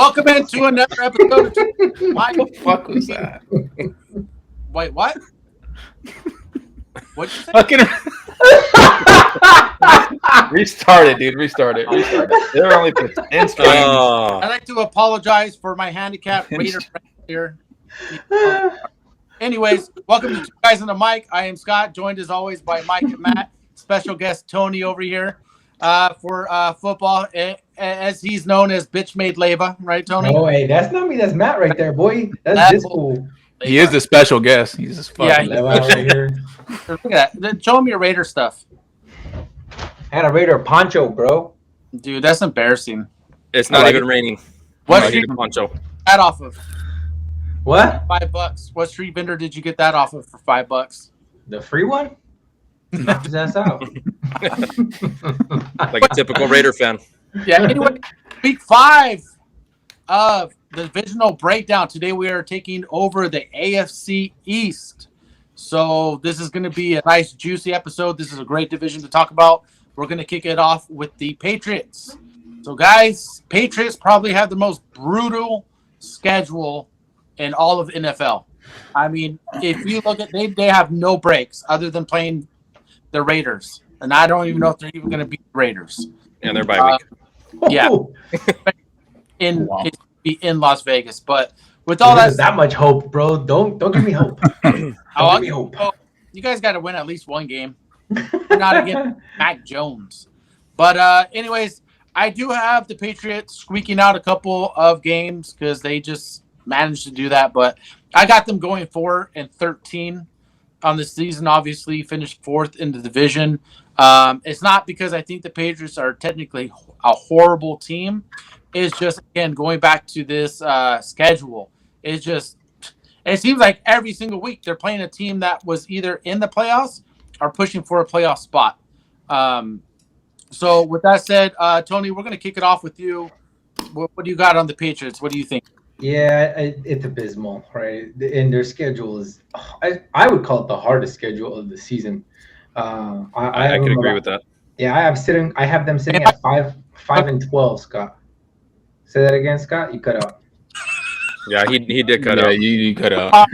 Welcome into another episode of What the fuck was that? Wait, what? What'd you say? Fucking restart it, dude. Restart it. They're only 10 strings. I'd like to apologize for my handicap Raider friend here. Anyways, welcome to Two Guys on the Mic. I am Scott, joined as always by Mike and Matt. Special guest Tony over here for football, as he's known as Bitch Made Leva, right, Tony? Oh, hey, that's not me. That's Matt right there, boy. That's this cool. He is the special guest. He's just fucking Leva right here. Look at that. Show him your Raider stuff. I had a Raider poncho, bro. Dude, that's embarrassing. It's not even raining. What I street need a poncho. that off of? What? $5. What street vendor did you get that off of for $5? The free one? Knock his ass out. Like a typical Raider fan. Yeah, anyway, week 5 of the divisional breakdown. Today we are taking over the AFC EAST. So this is going to be a nice, juicy episode. This is a great division to talk about. We're going to kick it off with the Patriots. So, guys, Patriots probably have the most brutal schedule in all of NFL. I mean, if you look at they have no breaks other than playing the Raiders. And I don't even know if they're even going to beat the Raiders. And they're bye week. Yeah. in Las Vegas. But with all that much hope, bro. Don't give me hope. Don't give me hope. You guys got to win at least one game. Not against Mac Jones. But anyways, I do have the Patriots squeaking out a couple of games because they just managed to do that. But I got them going 4-13 on the season. Obviously, finished 4th in the division. It's not because I think the Patriots are technically a horrible team. It's just, again, going back to this schedule. It seems like every single week they're playing a team that was either in the playoffs or pushing for a playoff spot. So with that said, Tony, we're going to kick it off with you. What do you got on the Patriots? What do you think? Yeah, it's abysmal, right? And their schedule is, I would call it the hardest schedule of the season. I could agree with that. Yeah, I have them sitting at 5-12, Scott. Say that again, Scott. You cut out. Yeah, he did cut out. You cut out.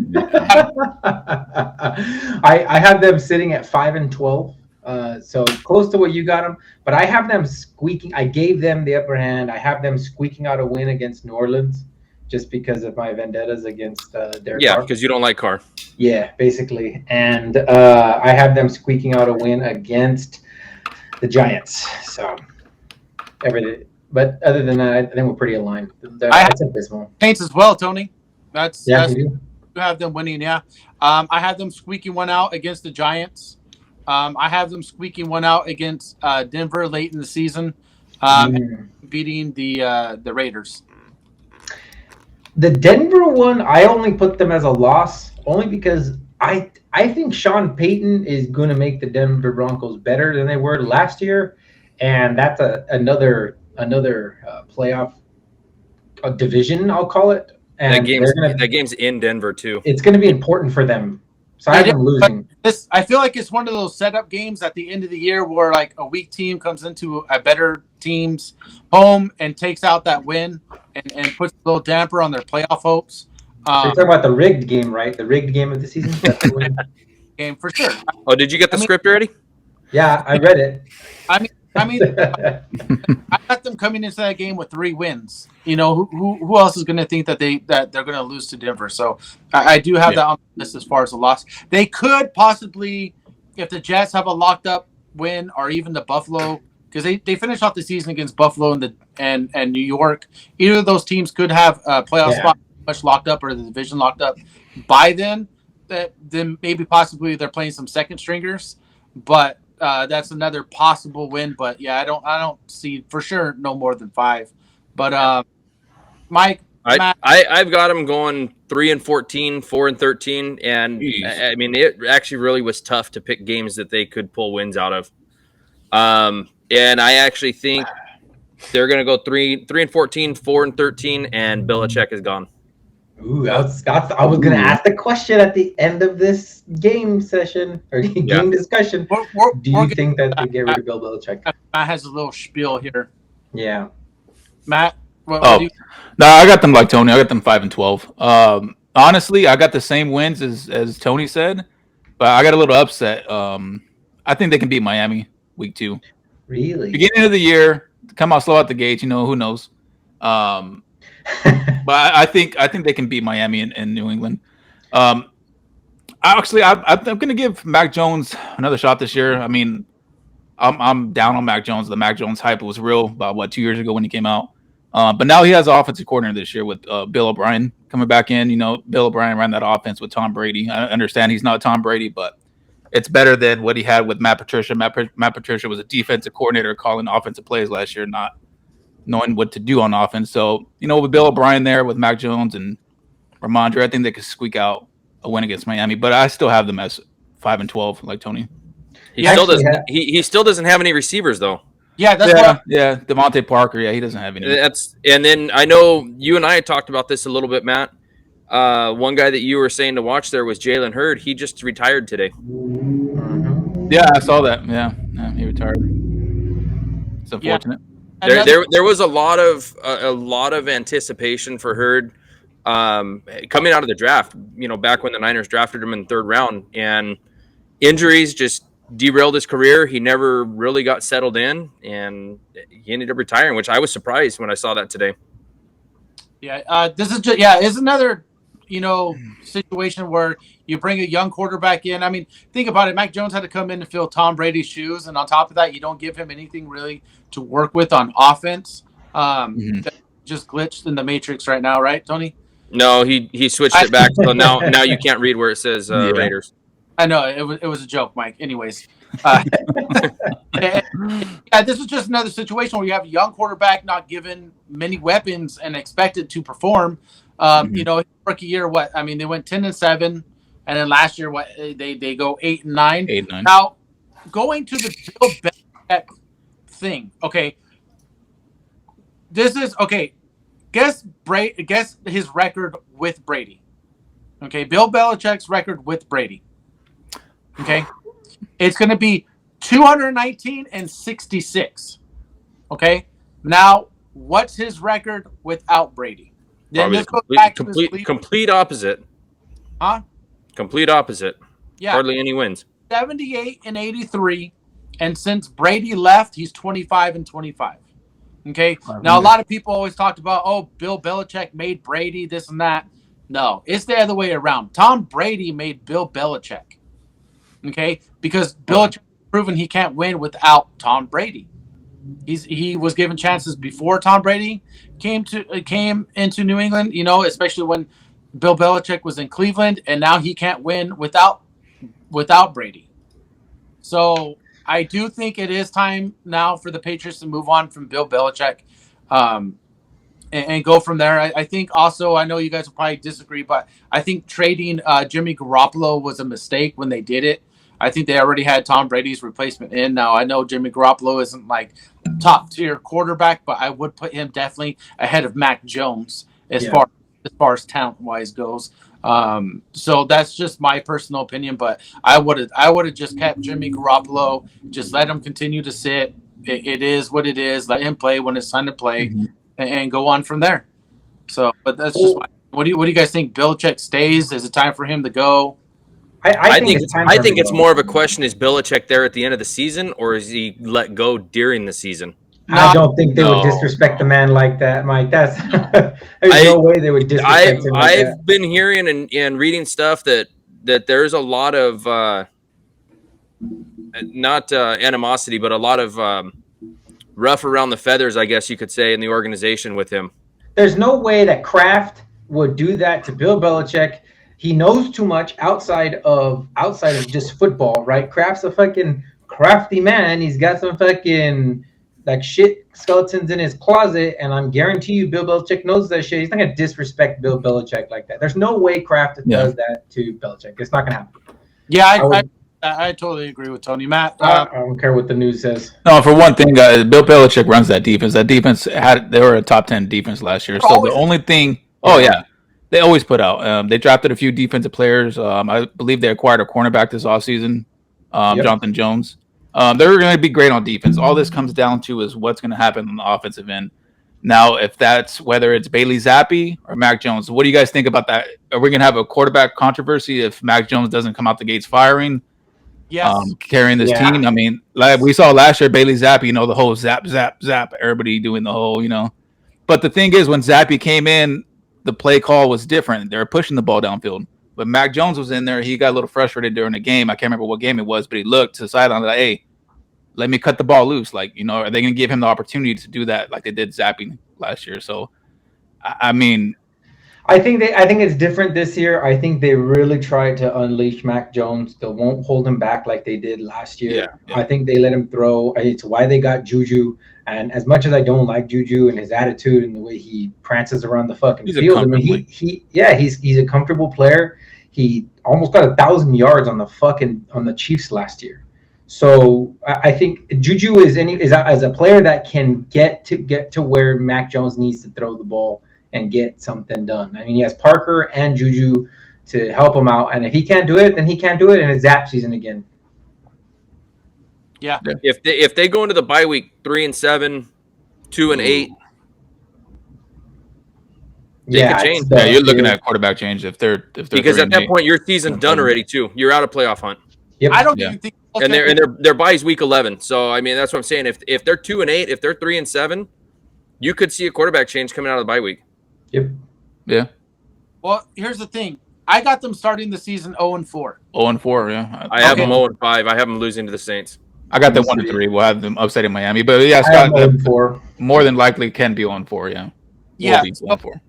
I have them sitting at 5-12. So close to what you got them, but I have them squeaking. I gave them the upper hand. I have them squeaking out a win against New Orleans, just because of my vendettas against their. Yeah, because you don't like Carr. Yeah, basically, and I have them squeaking out a win against the Giants. So but other than that, I think we're pretty aligned. That's abysmal. Saints as well, Tony. You have them winning. Yeah, I have them squeaking one out against the Giants. I have them squeaking one out against Denver late in the season, and beating the Raiders. The Denver one, I only put them as a loss, only because I think Sean Payton is going to make the Denver Broncos better than they were last year, and that's another playoff division, I'll call it. And that game's in Denver too. It's going to be important for them. So I have them losing. I feel like it's one of those setup games at the end of the year where like a weak team comes into a better team's home and takes out that win and puts a little damper on their playoff hopes. You're talking about the rigged game, right? The rigged game of the season? That's the win. Game for sure. Oh, did you get the script already? Yeah, I read it. I mean, I got them coming into that game with 3 wins. You know, who else is going to think that they're going to lose to Denver? So I do have that on the list as far as a loss. They could possibly, if the Jets have a locked up win, or even the Buffalo, because they finished off the season against Buffalo and New York. Either of those teams could have a playoff spot much locked up or the division locked up by then. Then maybe possibly they're playing some second stringers, but. That's another possible win, but yeah, I don't see for sure no more than 5. But Mike, Matt, I've got them going 3-14, 4-13, and I mean it actually really was tough to pick games that they could pull wins out of. And I actually think they're going to go 3-14, 4-13, and Belichick is gone. Ooh, I was going to ask the question at the end of this game session or game discussion. Do you think that they get rid of Bill Belichick? Matt has a little spiel here. Yeah. Matt, What do you? No, I got them like Tony. I got them 5-12. Honestly, I got the same wins as Tony said, but I got a little upset. I think they can beat Miami week 2. Really? Beginning of the year, come out slow out the gate. Who knows? But I think they can beat Miami and New England. I'm going to give Mac Jones another shot this year. I mean, I'm down on Mac Jones. The Mac Jones hype was real about 2 years ago when he came out. But now he has an offensive coordinator this year with Bill O'Brien coming back in. Bill O'Brien ran that offense with Tom Brady. I understand he's not Tom Brady, but it's better than what he had with Matt Patricia. Matt Patricia was a defensive coordinator calling offensive plays last year, not knowing what to do on offense. So, with Bill O'Brien there, with Mac Jones and Ramondre, I think they could squeak out a win against Miami. But I still have them as 5-12, like Tony. He still doesn't have any receivers though. Yeah, Devontae Parker. Yeah, he doesn't have any. And then I know you and I had talked about this a little bit, Matt. One guy that you were saying to watch there was Jalen Hurd. He just retired today. Yeah, I saw that. Yeah, he retired. It's unfortunate. Yeah. There was a lot of anticipation for Hurd coming out of the draft. Back when the Niners drafted him in the 3rd round, and injuries just derailed his career. He never really got settled in, and he ended up retiring, which I was surprised when I saw that today. Yeah, this is another situation where you bring a young quarterback in. I mean, think about it. Mac Jones had to come in and fill Tom Brady's shoes, and on top of that, you don't give him anything really to work with on offense. That just glitched in the matrix right now, right, Tony? No, he switched it back, so now you can't read where it says Raiders. I know it was a joke, Mike. Anyways, this is just another situation where you have a young quarterback not given many weapons and expected to perform. Rookie year, they went 10-7, and then last year, they go 8-9. 8-9. Now, going to the Bill Belichick thing, okay. This is okay. Guess his record with Brady. Okay, Bill Belichick's record with Brady. Okay, it's going to be 219-66. Okay, now what's his record without Brady? Then complete opposite. Huh? Complete opposite. Yeah. Hardly any wins. 78-83, and since Brady left, he's 25-25. Okay. Now a lot of people always talked about, Bill Belichick made Brady this and that. No, it's the other way around. Tom Brady made Bill Belichick. Okay, because Belichick proven he can't win without Tom Brady. He was given chances before Tom Brady came into New England. Especially when Bill Belichick was in Cleveland, and now he can't win without Brady. So I do think it is time now for the Patriots to move on from Bill Belichick, and go from there. I think also, I know you guys will probably disagree, but I think trading Jimmy Garoppolo was a mistake when they did it. I think they already had Tom Brady's replacement in. Now, I know Jimmy Garoppolo isn't like top tier quarterback, but I would put him definitely ahead of Mac Jones as far as talent wise goes. So that's just my personal opinion, but I would have just kept Jimmy Garoppolo, just let him continue to sit. It is what it is. Let him play when it's time to play, and go on from there. So, but that's just what do you guys think? Belichick stays? Is it time for him to go? I think it's more of a question: is Belichick there at the end of the season, or is he let go during the season? I don't think they would disrespect the man like that, Mike. There's no way they would disrespect him like that. I've been hearing and reading stuff that there's a lot of not animosity, but a lot of rough around the feathers, I guess you could say, in the organization with him. There's no way that Kraft would do that to Bill Belichick. He knows too much outside of just football, right? Kraft's a fucking crafty man. He's got some fucking like shit skeletons in his closet, and I'm guarantee you Bill Belichick knows that shit. He's not gonna disrespect Bill Belichick like that. There's no way Kraft does that to Belichick. It's not gonna happen. Yeah, I totally agree with Tony. Matt, I don't care what the news says. No, for one thing, Bill Belichick runs that defense. That defense they were a top 10 defense last year. So the only thing, they always put out. They drafted a few defensive players. I believe they acquired a cornerback this offseason, Jonathan Jones. They're going to be great on defense. All this comes down to is what's going to happen on the offensive end. Now, if that's whether it's Bailey Zappi or Mac Jones, what do you guys think about that? Are we going to have a quarterback controversy if Mac Jones doesn't come out the gates firing, Yes. carrying this Yeah. team? I mean, like we saw last year, Bailey Zappi, the whole zap, zap, zap, everybody doing the whole, But the thing is, when Zappi came in, the play call was different. They were pushing the ball downfield. But Mac Jones was in there. He got a little frustrated during the game. I can't remember what game it was, but he looked to the sideline like, hey, let me cut the ball loose. Like, are they going to give him the opportunity to do that like they did Zappy last year? So, I mean, I think it's different this year. I think they really tried to unleash Mac Jones. They won't hold him back like they did last year. Yeah. I think they let him throw. It's why they got Juju. And as much as I don't like Juju and his attitude and the way he prances around the fucking field, I mean, he's a comfortable player. He almost got 1,000 yards on the Chiefs last year. So I think Juju is as a player that can get to where Mac Jones needs to throw the ball and get something done. I mean, he has Parker and Juju to help him out, and if he can't do it, then he can't do it, and it's Zap season again. Yeah. If they go into the bye week 3-7, 2-8. Yeah, change. Yeah, you're looking at quarterback change if they're because at that point your season's done already too. You're out of playoff hunt. Yep. I don't even think. And their bye is week 11. So I mean that's what I'm saying. If they're 2-8, if they're 3-7, you could see a quarterback change coming out of the bye week. Yep. Yeah. Well, here's the thing. I got them starting the season 0-4. 0-4, yeah. I have them 0-5. I have them losing to the Saints. I got them 1-3. We'll have them upsetting Miami, but yeah, I Scott, have 0-4. more than likely can be 0-4. Yeah. Yeah. 0-4.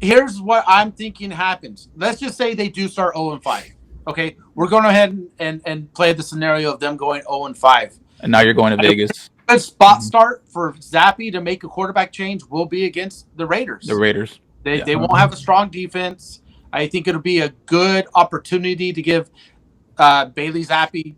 Here's what I'm thinking happens. Let's just say they do start 0-5. Okay, we're going ahead and play the scenario of them going 0-5. And now you're going to Vegas. A spot start for Zappy to make a quarterback change will be against the Raiders. The Raiders. They won't have a strong defense. I think it'll be a good opportunity to give Bailey Zappy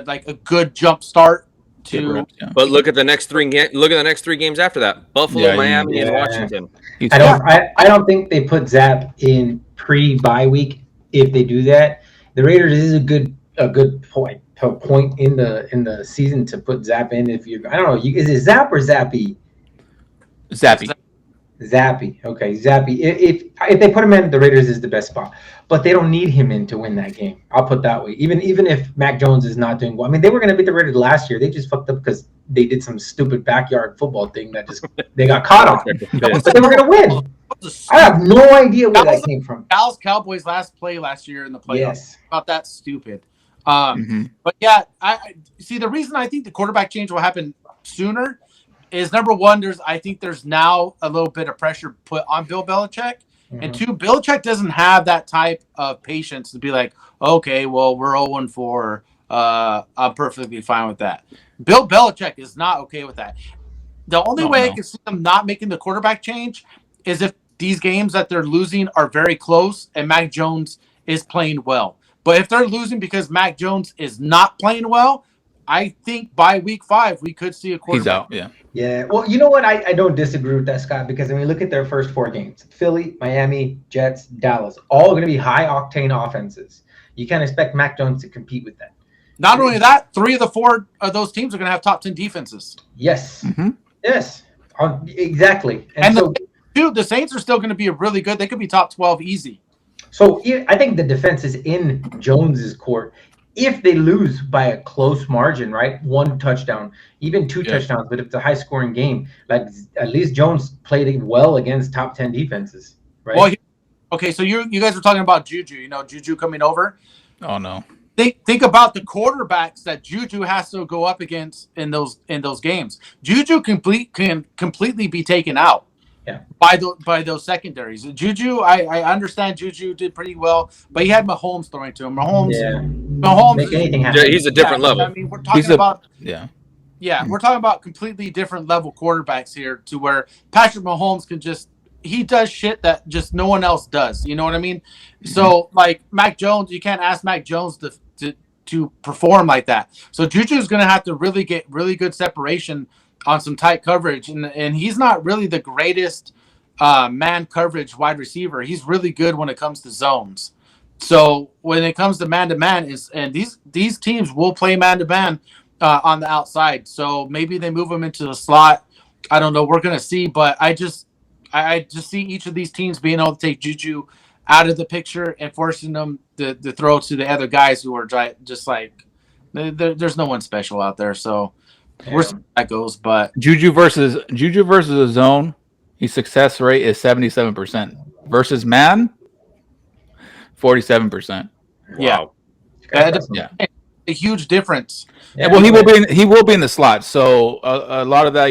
like a good jump start to. But look at the next three. Look at the next 3 games after that: Buffalo, Miami, and Washington. I don't think they put Zap in pre-bye week. If they do that, the Raiders is a good point in the season to put Zap in. If you, I don't know, is it Zap or Zappy? Zappy. Zappy. Okay, Zappy. If they put him in, the Raiders is the best spot. But they don't need him in to win that game. I'll put that way. Even if Mac Jones is not doing well. I mean, they were going to beat the Raiders last year. They just fucked up because they did some stupid backyard football thing that just they got caught on. But they were going to win. I have no idea where that came from. Dallas Cowboys last year in the playoffs. Yes. About that stupid. But yeah, I see the reason I think the quarterback change will happen sooner is number one, I think there's now a little bit of pressure put on Bill Belichick. Mm-hmm. And 2, Belichick doesn't have that type of patience to be like, okay, well, we're 0-4. I'm perfectly fine with that. Bill Belichick is not okay with that. The only way I can see them not making the quarterback change is if these games that they're losing are very close and Mac Jones is playing well. But if they're losing because Mac Jones is not playing well, I think by week 5 we could see a quarterback. He's out, yeah. Yeah, well, you know what? I don't disagree with that, Scott, because when you look at their first 4 games, Philly, Miami, Jets, Dallas, all going to be high-octane offenses. You can't expect Mac Jones to compete with that. Not only that, 3 of the 4 of those teams are going to have top 10 defenses. Yes. Mm-hmm. Yes. Exactly. And the Saints are still going to be really good. They could be top 12 easy. So I think the defense is in Jones's court. If they lose by a close margin, right? 1 touchdown, even 2 touchdowns, but if it's a high-scoring game, like at least Jones played it well against top 10 defenses, right? Well, okay, so you guys were talking about Juju, Juju coming over. Oh no. Think about the quarterbacks that Juju has to go up against in those games. Juju can completely be taken out. Yeah. By those secondaries. Juju, I understand Juju did pretty well, but he had Mahomes throwing to him. Mahomes make anything happen. He's a different level. I mean, we're talking about we're talking about completely different level quarterbacks here to where Patrick Mahomes can he does shit that just no one else does. You know what I mean? Mm-hmm. So like Mac Jones, you can't ask Mac Jones to perform like that. So Juju's going to have to really get really good separation on some tight coverage, and he's not really the greatest man coverage wide receiver. He's really good when it comes to zones. So when it comes to man-to-man, these teams will play man-to-man on the outside. So maybe they move him into the slot I don't know. We're gonna see, but I just see each of these teams being able to take Juju out of the picture and forcing them to throw to the other guys who are just like there's no one special out there. So we'll see how that goes. But Juju versus a zone, his success rate is 77%. Versus man, 47%. yeah, Wow. Yeah. a huge difference. Yeah, well, he will be in the slot. So a lot of that,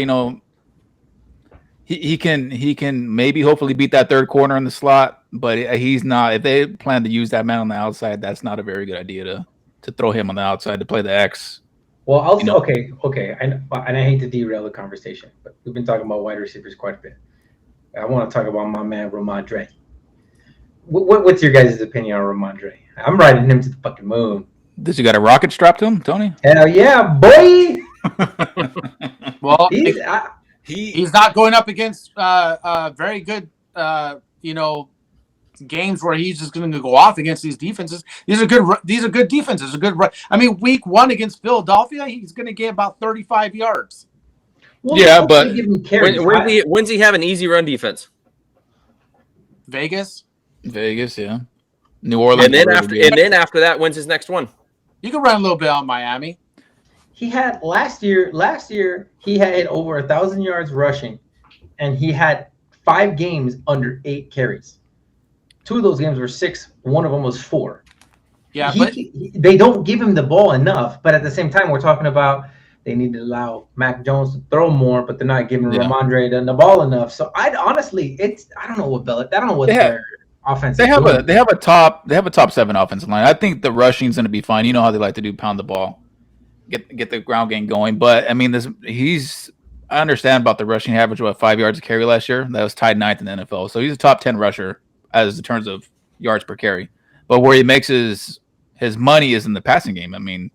he can maybe hopefully beat that third corner in the slot, but he's not. If they plan to use that man on the outside, that's not a very good idea to throw him on the outside to play the X. Well, okay. And I hate to derail the conversation, but we've been talking about wide receivers quite a bit. I want to talk about my man Ramondre. What's your guys' opinion on Ramondre? I'm riding him to the fucking moon. Does he got a rocket strapped to him, Tony? Hell yeah, boy! Well, He's he's not going up against very good, games where he's just going to go off against these defenses. These are good. These are good defenses. A good. I mean, week 1 against Philadelphia, he's going to get about 35 yards. well, Yeah, but When's he have an easy run defense? Vegas. Yeah. New Orleans. And then after that, when's his next one? You can run a little bit on Miami. He had last year he had over 1,000 yards rushing, and he had 5 games under 8 carries. 2 of those games were 6. One of them was 4. Yeah, they don't give him the ball enough. But at the same time, we're talking about they need to allow Mac Jones to throw more, but they're not giving Ramondre the ball enough. So I don't know what their offense. They have a top 7 offensive line. I think the rushing's going to be fine. You know how they like to do, pound the ball, get the ground game going. But I mean, I understand about the rushing average. 5 yards a carry last year? That was tied 9th in the NFL. So he's a top 10 rusher as in terms of yards per carry. But where he makes his money is in the passing game. I mean,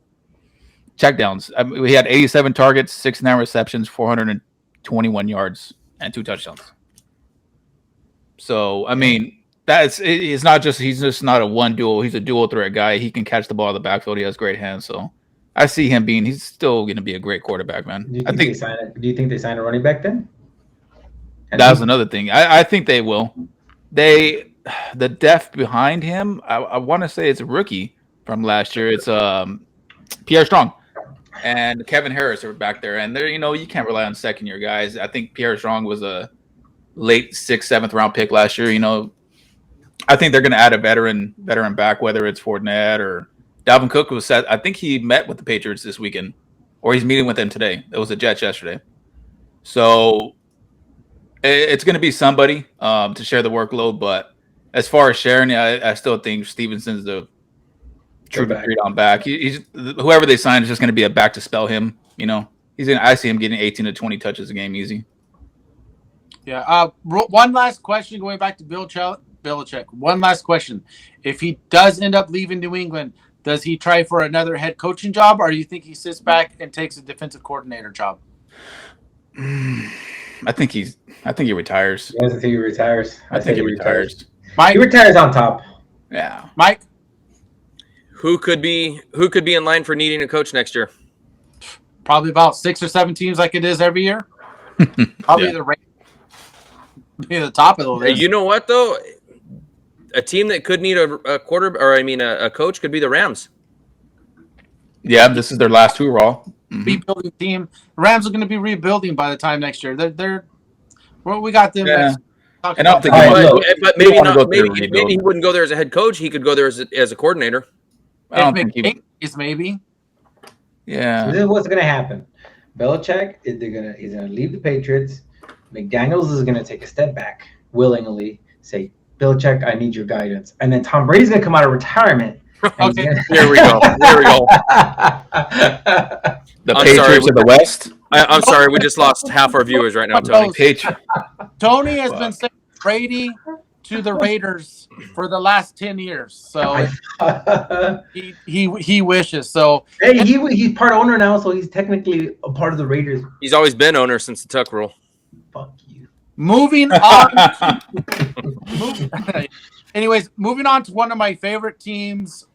checkdowns. We had 87 targets, 69 receptions, 421 yards, and 2 touchdowns. So I mean, he's just not a one dual. He's a dual threat guy. He can catch the ball in the backfield. He has great hands. So I see him he's still going to be a great quarterback, man. Do you think they signed a running back then? That's another thing. I think they will. The depth behind him, I want to say it's a rookie from last year. It's Pierre Strong and Kevin Harris are back there, and you can't rely on second-year guys. I think Pierre Strong was a late 6th, 7th round pick last year. I think they're going to add a veteran back, whether it's Fournette or Dalvin Cook was set. I think he met with the Patriots this weekend, or he's meeting with them today. It was the Jets yesterday. So it's going to be somebody to share the workload, but as far as sharing, I still think Stevenson's the true down back. He's whoever they sign is just going to be a back to spell him. I see him getting 18 to 20 touches a game easy. Yeah. One last question, going back to Belichick. One last question: if he does end up leaving New England, does he try for another head coaching job, or do you think he sits back and takes a defensive coordinator job? I think he retires. I think he retires. I think he retires. Mike? He retires on top. Yeah. Mike? Who could be in line for needing a coach next year? Probably about 6 or 7 teams like it is every year. Probably the top of the list. You know what though? A team that could need a coach could be the Rams. Yeah, this is their last hurrah. Rebuilding team. Rams are going to be rebuilding by the time next year. We got them. Yeah. And I don't think but maybe not. Maybe he wouldn't go there as a head coach. He could go there as a coordinator. I don't think maybe. Yeah. This is what's going to happen. Belichick he's going to leave the Patriots. McDaniels is going to take a step back willingly, say, Belichick, I need your guidance. And then Tom Brady's going to come out of retirement. Okay. Here we go. The Patriots of the West. I'm sorry, we just lost half our viewers right now, Tony. Tony has been saying Brady to the Raiders for the last 10 years. So he wishes. So hey, he's part owner now, so he's technically a part of the Raiders. He's always been owner since the Tuck rule. Fuck you. Moving on. Anyways, moving on to one of my favorite teams,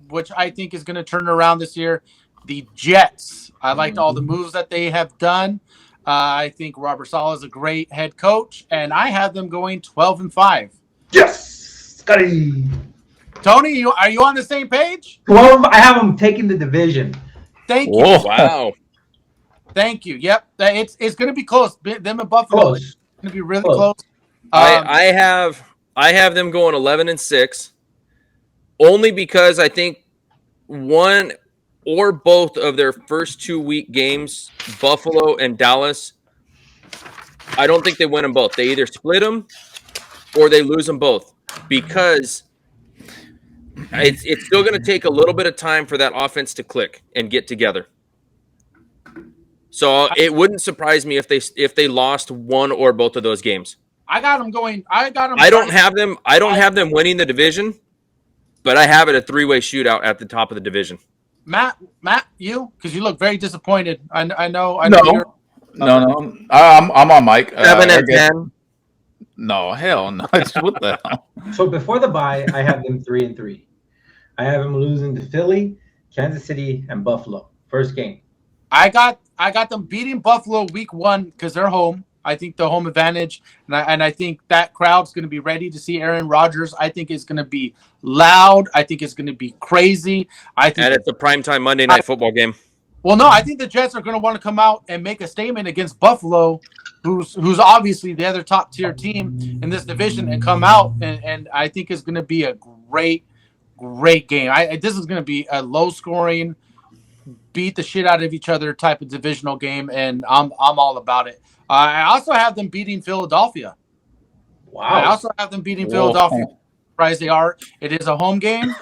which I think is going to turn around this year, the Jets. I liked all the moves that they have done. I think Robert Saleh is a great head coach, and I have them going 12-5. Yes, Scotty. Tony, are you on the same page? 12. I have them taking the division. Thank you. Whoa. Wow. Thank you. Yep, it's going to be close. Them and Buffalo. Close. It's going to be really Close. close. I have them going 11-6, only because I think one or both of their first 2-week games, Buffalo and Dallas, I don't think they win them both. They either split them or they lose them both, because it's still going to take a little bit of time for that offense to click and get together. So it wouldn't surprise me if they lost one or both of those games. I got them going. I don't have them winning the division, but I have it a 3-way shootout at the top of the division. Matt, you, because you look very disappointed. I know. No. No. I'm on Mike. 7-10. No, hell no. What the hell? So before the bye, I have them 3-3. I have them losing to Philly, Kansas City, and Buffalo. First game. I got them beating Buffalo week 1 because they're home. I think the home advantage, and I think that crowd's going to be ready to see Aaron Rodgers. I think it's going to be loud. I think it's going to be crazy. And it's a primetime Monday Night Football game. Well, no, I think the Jets are going to want to come out and make a statement against Buffalo, who's obviously the other top tier team in this division, and come out and I think it's going to be a great game. This is going to be a low scoring, beat the shit out of each other type of divisional game, and I'm all about it. I also have them beating Philadelphia. Wow. I also have them beating Philadelphia. Surprised they are. It is a home game.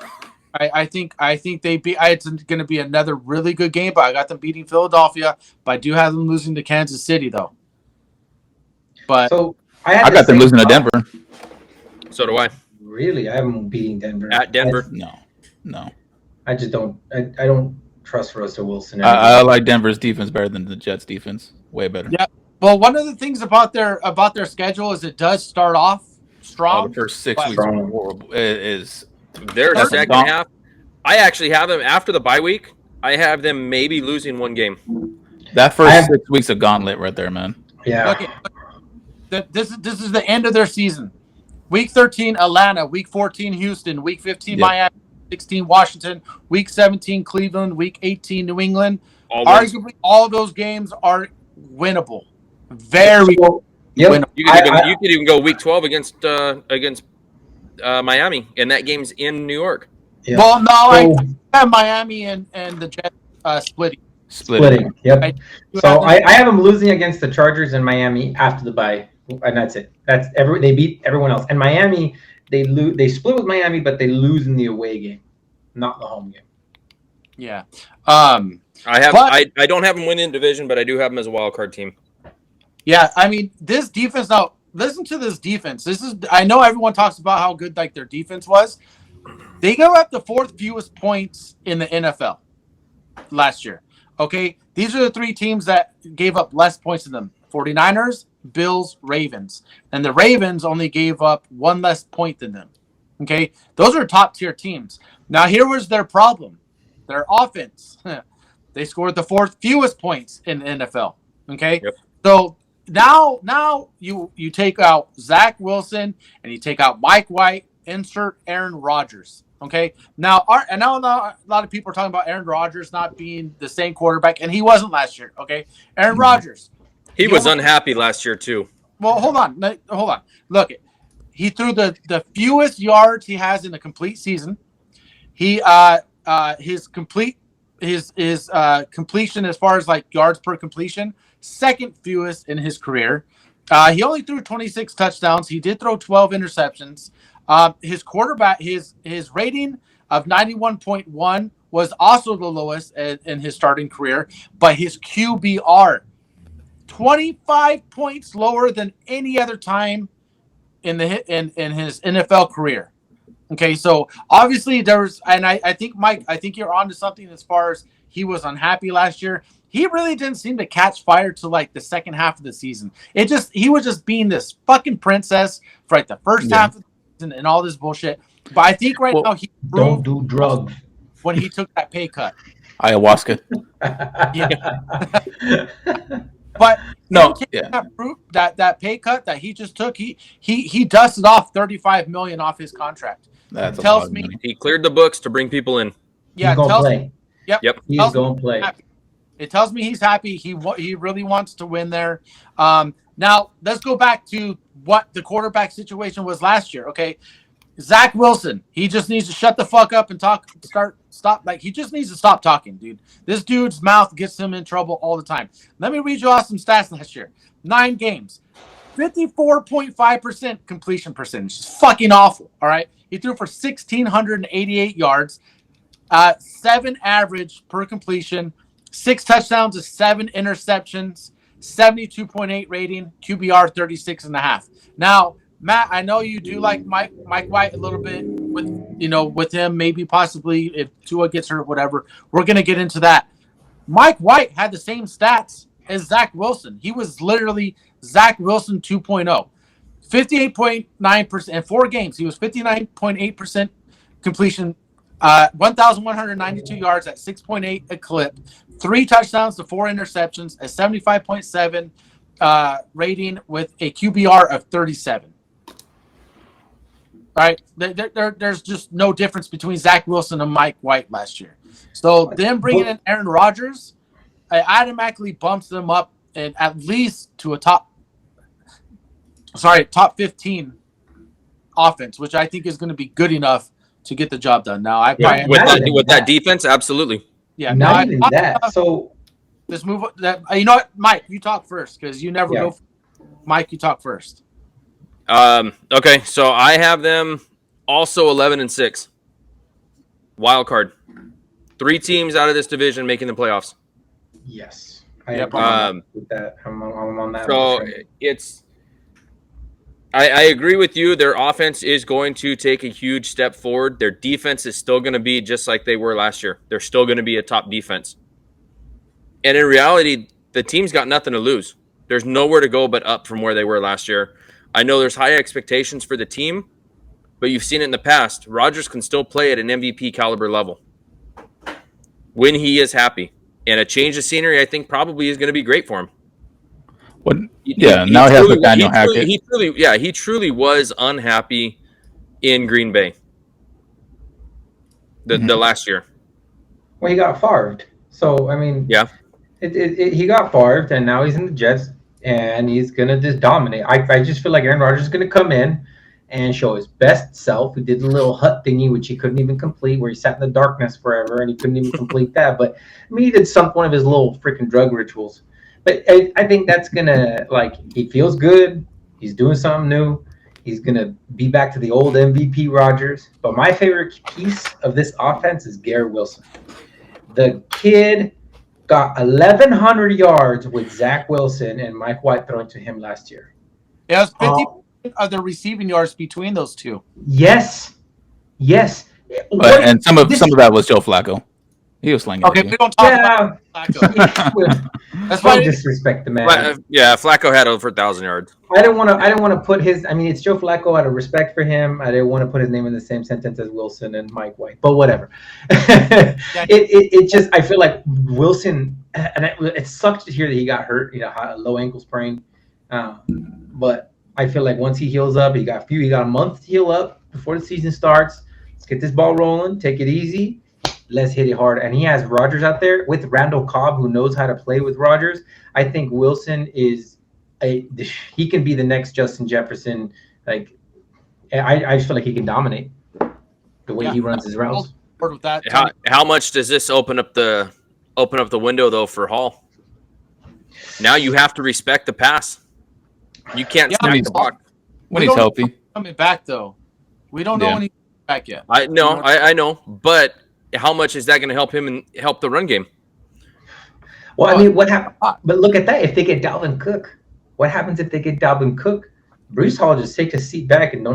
I think they beat. It's going to be another really good game, but I got them beating Philadelphia. But I do have them losing to Kansas City, though. But so I got them losing to Denver. So do I. Really, I have them beating Denver. At Denver? No. I just don't. I don't trust Russell Wilson. I like Denver's defense better than the Jets' defense. Way better. Yeah. Well, one of the things about their schedule is it does start off strong. The first 6 weeks are horrible. It is. Their second half, I actually have them after the bye week. I have them maybe losing one game. That first 6 weeks of gauntlet right there, man. Yeah. Okay. This is the end of their season. Week 13, Atlanta. Week 14, Houston. Week 15, Miami. 16, Washington. Week 17, Cleveland. Week 18, New England. Arguably, all of those games are winnable. Very winnable. You could even go week 12 against Miami, and that game's in New York. Yeah. Well, no, I have Miami and the Jets splitting. Yep. I have them losing against the Chargers and Miami after the bye, and that's it. They beat everyone else. And Miami, they split with Miami, but they lose in the away game, not the home game. Yeah. I don't have them winning division, but I do have them as a wild card team. Yeah, I mean, this defense. Now, listen to this defense. I know everyone talks about how good their defense was. They gave up the 4th fewest points in the NFL last year. Okay, these are the 3 teams that gave up less points than them: 49ers, Bills, Ravens, and the Ravens only gave up 1 less point than them. Okay, those are top tier teams. Now, here was their problem: their offense. They scored the 4th fewest points in the NFL. Okay, so. Now you take out Zach Wilson and you take out Mike White, insert Aaron Rodgers. Okay. Now I know a lot of people are talking about Aaron Rodgers not being the same quarterback, and he wasn't last year. Okay. Aaron Rodgers. He was unhappy last year too. Well, hold on. Look, he threw the fewest yards he has in a complete season. He his completion as far as yards per completion, 2nd fewest in his career. He only threw 26 touchdowns. He did throw 12 interceptions. His quarterback, his rating of 91.1 was also the lowest in his starting career, but his QBR, 25 points lower than any other time in his NFL career. Okay, so obviously I think Mike, you're onto something as far as he was unhappy last year. He really didn't seem to catch fire till the second half of the season. He was just being this fucking princess for the first half of the season and all this bullshit. But I think now he don't do drugs when he took that pay cut. Ayahuasca. Yeah. But No, that pay cut that he just took, he dusted off $35 million off his contract. that's Tells a lot of me- money. He cleared the books to bring people in. Yeah, He's going to tells play. Yep. He's tells me going to play. happy. It tells me he's happy. He really wants to win there. Now let's go back to what the quarterback situation was last year. Okay, Zach Wilson. He just needs to shut the fuck up and stop. Like, he just needs to stop talking, dude. This dude's mouth gets him in trouble all the time. Let me read you off some stats last year. 9 games, 54.5% completion percentage. It's fucking awful. All right, he threw for 1,688 yards. 7 average per completion, 6 touchdowns to 7 interceptions, 72.8 rating, QBR 36.5. Now, Matt, I know you do like Mike White a little bit with him, maybe possibly if Tua gets hurt, whatever. We're gonna get into that. Mike White had the same stats as Zach Wilson. He was literally Zach Wilson 2.0. 58.9% in 4 games. He was 59.8% completion. 1,192 yards at 6.8 a clip, 3 touchdowns to 4 interceptions, a 75.7 rating with a QBR of 37. All right, there's just no difference between Zach Wilson and Mike White last year. So them bringing in Aaron Rodgers, I automatically bumps them up and at least to a top 15 offense, which I think is going to be good enough to get the job done. Now, with that defense, absolutely. Yeah, not even that. So let's move. You know what, Mike? You talk first because you never go. Mike, you talk first. Okay, so I have them also 11-6. Wild card. 3 teams out of this division making the playoffs. Yes, Yep. with that. I'm on that. So it's. I agree with you. Their offense is going to take a huge step forward. Their defense is still going to be just like they were last year. They're still going to be a top defense. And in reality, the team's got nothing to lose. There's nowhere to go but up from where they were last year. I know there's high expectations for the team, but you've seen it in the past. Rodgers can still play at an MVP caliber level when he is happy. And a change of scenery, I think, probably is going to be great for him. Now he has Nathaniel Hackett. He truly was unhappy in Green Bay the last year. Well, he got Favre. So, I mean, he got Favre, and now he's in the Jets, and he's going to just dominate. I just feel like Aaron Rodgers is going to come in and show his best self. He did the little hut thingy, which he couldn't even complete, where he sat in the darkness forever, and he couldn't even complete that. But, I mean, he did one of his little freaking drug rituals. But I think that's going to, he feels good. He's doing something new. He's going to be back to the old MVP Rodgers. But my favorite piece of this offense is Garrett Wilson. The kid got 1,100 yards with Zach Wilson and Mike White throwing to him last year. It was 50% of the receiving yards between those two. Yes. And some of that was Joe Flacco. He was slinging. Okay, we don't talk about Flacco. That's why I disrespect the man. Flacco had over 1,000 yards. I don't want to put his. I mean, it's Joe Flacco. Out of respect for him, I didn't want to put his name in the same sentence as Wilson and Mike White. But whatever. It just, I feel like Wilson, and it sucks to hear that he got hurt. A low ankle sprain. But I feel like once he heals up, he got a month to heal up before the season starts. Let's get this ball rolling. Take it easy. Let's hit it hard. And he has Rodgers out there with Randall Cobb, who knows how to play with Rodgers. I think Wilson he can be the next Justin Jefferson. I just feel like he can dominate the way he runs his routes. With that, how much does this open up the window though for Hall? Now you have to respect the pass. You can't stack the box when he's healthy. Coming back though, we don't know when he's back yet. I know, but how much is that going to help him and help the run game? Well, I mean, what happened? But look at that. If they get Dalvin Cook, what happens if they get Dalvin Cook? Bruce Hall just takes a seat back and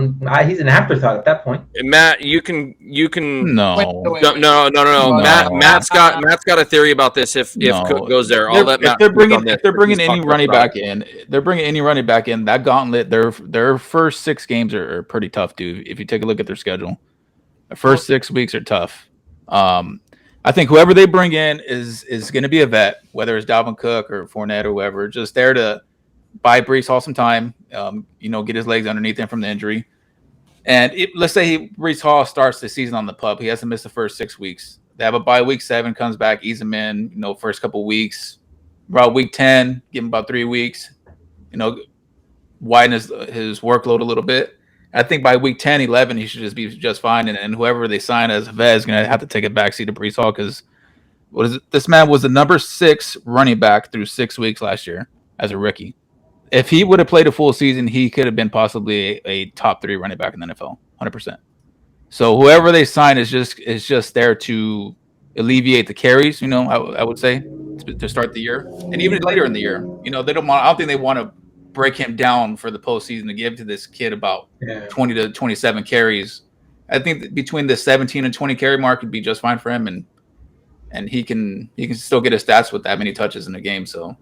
he's an afterthought at that point. Matt, you can no. Matt's got a theory about this. If Cook goes there, I'll let Matt. If they're bringing any running back in, that gauntlet. Their first 6 games are pretty tough, dude. If you take a look at their schedule, the first 6 weeks are tough. I think whoever they bring in is going to be a vet, whether it's Dalvin Cook or Fournette or whoever, just there to buy Brees Hall some time, get his legs underneath him from the injury. And let's say Brees Hall starts the season on the pup. He has to miss the first 6 weeks. They have a bye week 7, comes back, ease him in, first couple of weeks. About week 10, give him about 3 weeks, widen his workload a little bit. I think by week 10, 11, he should just be just fine. And whoever they sign as a vet is going to have to take a backseat to Brees Hall because this man was the number 6 running back through 6 weeks last year as a rookie. If he would have played a full season, he could have been possibly a top 3 running back in the NFL, 100%. So whoever they sign is just there to alleviate the carries. I would say to start the year and even later in the year. They don't want. I don't think they want to break him down for the postseason to give to this kid about 20 to 27 carries. I think between the 17 and 20 carry mark would be just fine for him, and he can still get his stats with that many touches in a game. So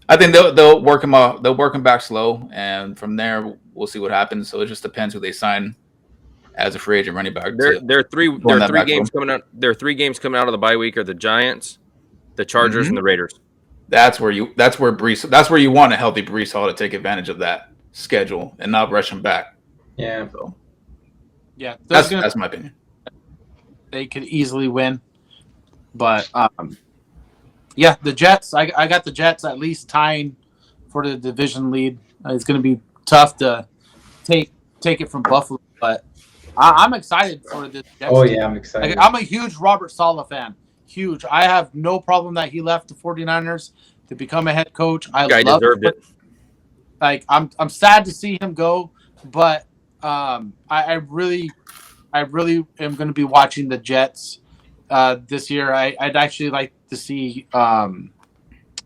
I think they'll work him out. They'll work him back slow, and from there we'll see what happens. So it just depends who they sign as a free agent running back. There are three games coming out. There are 3 games coming out of the bye week: are the Giants, the Chargers, and the Raiders. That's where you want a healthy Brees Hall to take advantage of that schedule and not rush him back. Yeah. So, yeah, that's my opinion. They could easily win, but the Jets. I got the Jets at least tying for the division lead. It's going to be tough to take it from Buffalo, but I'm excited for the Jets. Oh yeah, I'm excited. I'm a huge Robert Saleh fan. Huge. I have no problem that he left the 49ers to become a head coach. Guy deserved it. I'm sad to see him go, but I really am going to be watching the Jets this year. I'd actually like to see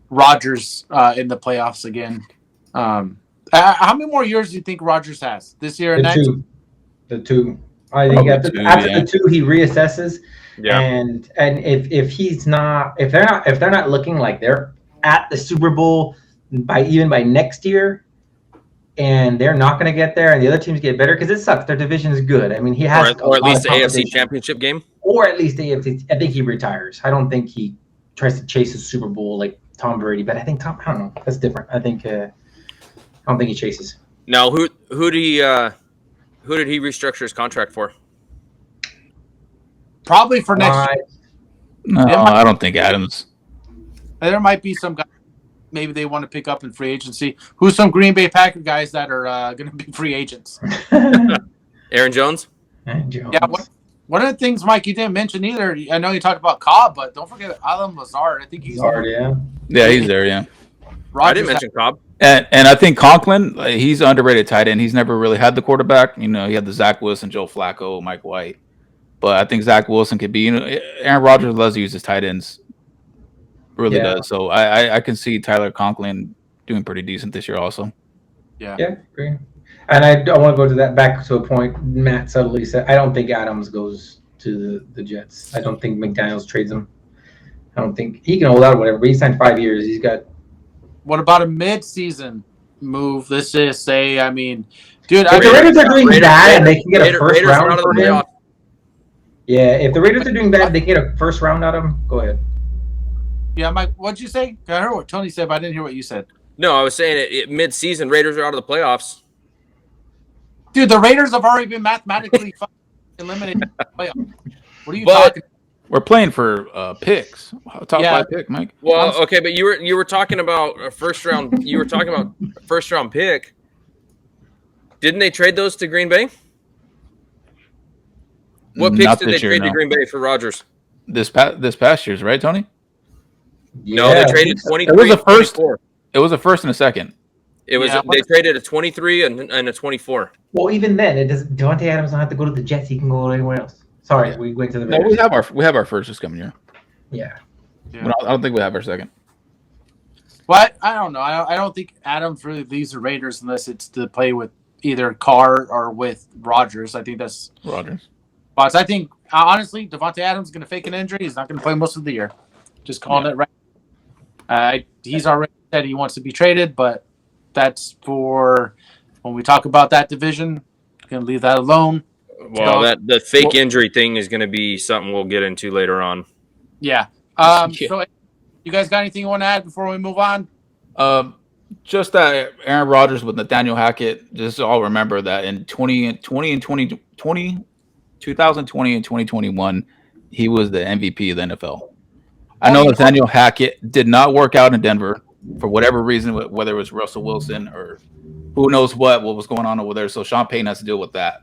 Rodgers in the playoffs again. How many more years do you think Rodgers has? This year and next? The 2. I think after the 2 he reassesses. Yeah. And if they're not looking like they're at the Super Bowl by next year, and they're not going to get there, and the other teams get better because it sucks. Their division is good. I mean, he has or at least the AFC Championship game, or at least the AFC. I think he retires. I don't think he tries to chase a Super Bowl like Tom Brady, but I think I don't know. That's different. I think I don't think he chases. Now, who did he restructure his contract for? Probably for next year. No, I don't think Adams. There might be some guys maybe they want to pick up in free agency. Who's some Green Bay Packer guys that are going to be free agents? Aaron Jones? Yeah, one of the things, Mike, you didn't mention either. I know you talked about Cobb, but don't forget Alan Lazard. I think he's yeah. Yeah, he's there, yeah. I didn't mention Cobb. And I think Conklin, he's an underrated tight end. He's never really had the quarterback. He had the Zach Wilson, Joe Flacco, Mike White. But I think Zach Wilson could be, Aaron Rodgers loves to use his tight ends. Really does. So I can see Tyler Conklin doing pretty decent this year also. Yeah, agree. And I want to go back to a point Matt subtly said. I don't think Adams goes to the Jets. I don't think McDaniels trades him. I don't think he can hold out or whatever, but he signed 5 years. He's got. What about a mid-season move? Let's just say, dude. If the Raiders are doing bad and they can get a first round for him. Yeah, if the Raiders are doing bad, they can get a first round out of him. Go ahead. Yeah, Mike, what'd you say? I heard what Tony said, but I didn't hear what you said. No, I was saying mid-season, Raiders are out of the playoffs. Dude, the Raiders have already been mathematically eliminated from the playoffs. What are you talking about? We're playing for picks. Top 5 pick, Mike. Well, okay, but you were talking about a first round. You were talking about a first round pick. Didn't they trade those to Green Bay? What picks did they trade to Green Bay for Rodgers? This past year's, right, Tony? No, they traded 23. It was a first. 24. It was a first and a second. It was they traded a 23 and a 24. Well, even then, it doesn't. Devontae Adams don't have to go to the Jets. He can go anywhere else. Sorry, we went to the. No, we have our first this coming year. Yeah. But I don't think we have our second. Well, I don't know. I don't think Adams really leaves the Raiders unless it's to play with either Carr or with Rodgers. I think that's Rodgers. But I think honestly, Devontae Adams is going to fake an injury. He's not going to play most of the year. Just calling it right. He's already said he wants to be traded, but that's for when we talk about that division. I'm going to leave that alone. Well, the fake injury thing is going to be something we'll get into later on. Yeah. Yeah. So you guys got anything you want to add before we move on? Just that Aaron Rodgers with Nathaniel Hackett. Just all remember that in 2020 and 2021, he was the MVP of the NFL. I know Nathaniel Hackett did not work out in Denver for whatever reason, whether it was Russell Wilson or who knows what was going on over there. So Sean Payton has to deal with that.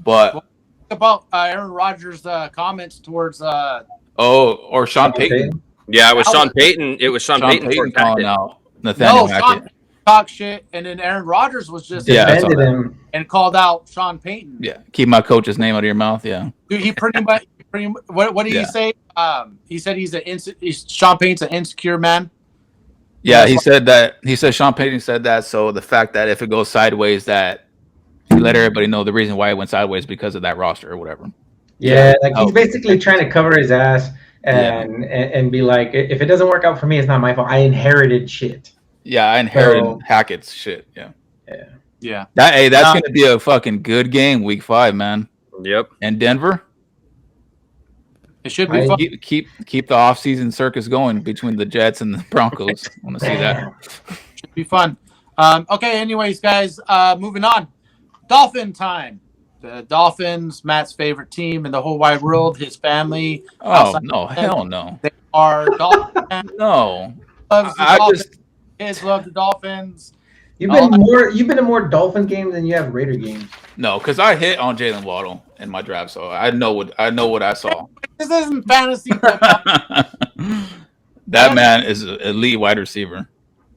But about Aaron Rodgers' comments towards or Sean Payton. Yeah, it was Sean Payton. It was Sean Payton calling out Nathaniel Hackett. Talk shit, and then Aaron Rodgers was just defended him and called out Sean Payton. Yeah, keep my coach's name out of your mouth. Yeah, dude, he pretty much. What did he say? He said Sean Payton's an insecure man. Yeah, he said that. He said Sean Payton said that. So the fact that if it goes sideways, that he let everybody know the reason why it went sideways because of that roster or whatever. Yeah, like he's basically trying to cover his ass and be like, if it doesn't work out for me, it's not my fault. I inherited shit. Yeah, I inherited Hackett's shit. Yeah. That's gonna be a fucking good game, week 5, man. Yep. And Denver. It should be fun. Keep the off-season circus going between the Jets and the Broncos. I want to see that. Should be fun. Okay, anyways, guys, moving on. Dolphin time. The Dolphins, Matt's favorite team in the whole wide world, his family. Oh, no, hell no. They are Dolphin fans. No. Kids love the Dolphins. You've been to more Dolphin games than you have Raider games. No, because I hit on Jalen Waddle in my draft, so I know what I saw. This isn't fantasy football. That man is an elite wide receiver.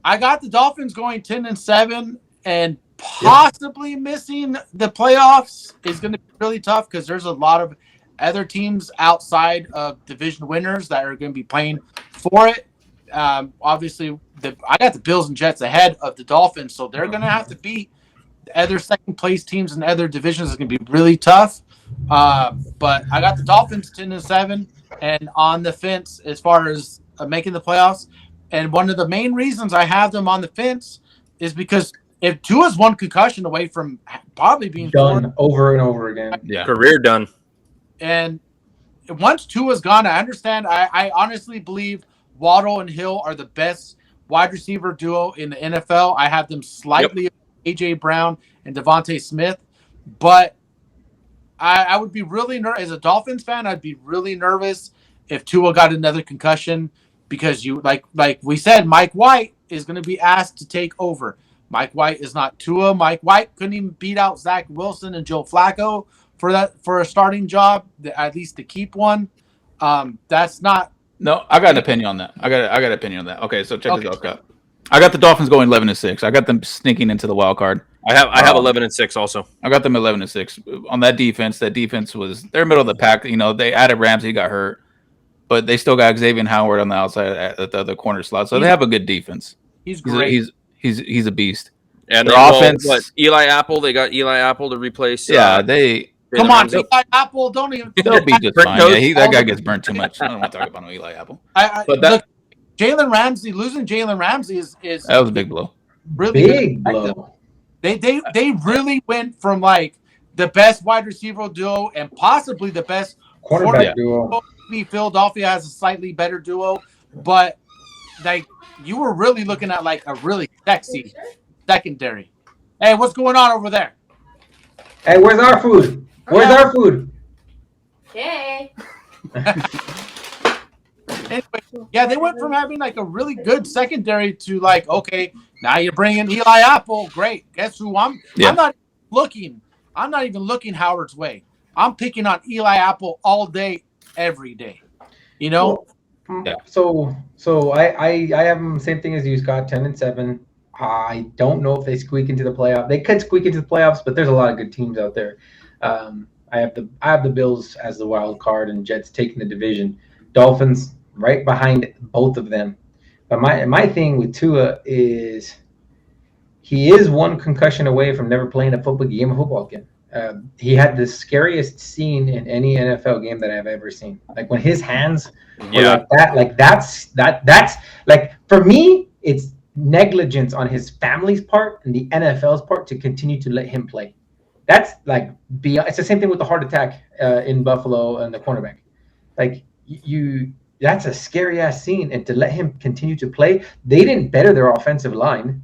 I got the Dolphins going 10-7 and possibly missing the playoffs is going to be really tough because there's a lot of other teams outside of division winners that are going to be playing for it. Obviously, I got the Bills and Jets ahead of the Dolphins, so they're going to have to beat the other second place teams in other divisions. It's going to be really tough. But I got the Dolphins 10-7 and on the fence as far as making the playoffs. And one of the main reasons I have them on the fence is because if Tua's one concussion away from probably being done over and over again, career done. And once Tua's gone, I understand. I honestly believe Waddle and Hill are the best wide receiver duo in the NFL. I have them slightly AJ Brown and Devontae Smith, but I would be really nervous as a Dolphins fan. I'd be really nervous if Tua got another concussion because you like we said, Mike White is going to be asked to take over. Mike White is not Tua. Mike White couldn't even beat out Zach Wilson and Joe Flacco for a starting job, at least to keep one. That's not. No, I got an opinion on that. I got an opinion on that. Okay, so check this out. I got the Dolphins going 11-6. I got them sneaking into the wild card. I have 11-6 also. I got them 11-6 on that defense. That defense was they're middle of the pack. You know, they added Ramsey, got hurt, but they still got Xavier Howard on the outside at the other corner slot. So they have a good defense. He's great. He's a beast. And their offense, Eli Apple. They got Eli Apple to replace. They. Come on, Eli Apple. Don't even. They'll be just fine. Yeah, that guy gets burnt too much. I don't want to talk about no Eli Apple. Look, Jalen Ramsey losing Jalen Ramsey is that was a big blow. Really big blow. They really went from like the best wide receiver duo and possibly the best quarterback duo. Philadelphia has a slightly better duo, but like you were really looking at like a really sexy secondary. Hey, what's going on over there? Hey, where's our food? Where's our food? Okay. Anyway, yeah, they went from having like a really good secondary to like, okay, now you're bringing Eli Apple. Great. Guess who I'm not even looking Howard's way. I'm picking on Eli Apple all day, every day. You know? So I have them same thing as you, Scott, 10-7. I don't know if they squeak into the playoff. They could squeak into the playoffs, but there's a lot of good teams out there. I have the Bills as the wild card and Jets taking the division. Dolphins right behind both of them. But my thing with Tua is he is one concussion away from never playing a game of football again. He had the scariest scene in any NFL game that I've ever seen. Like when his hands were like that, like that's like for me, it's negligence on his family's part and the NFL's part to continue to let him play. That's like it's the same thing with the heart attack in Buffalo and the cornerback. Like you that's a scary ass scene. And to let him continue to play, they didn't better their offensive line.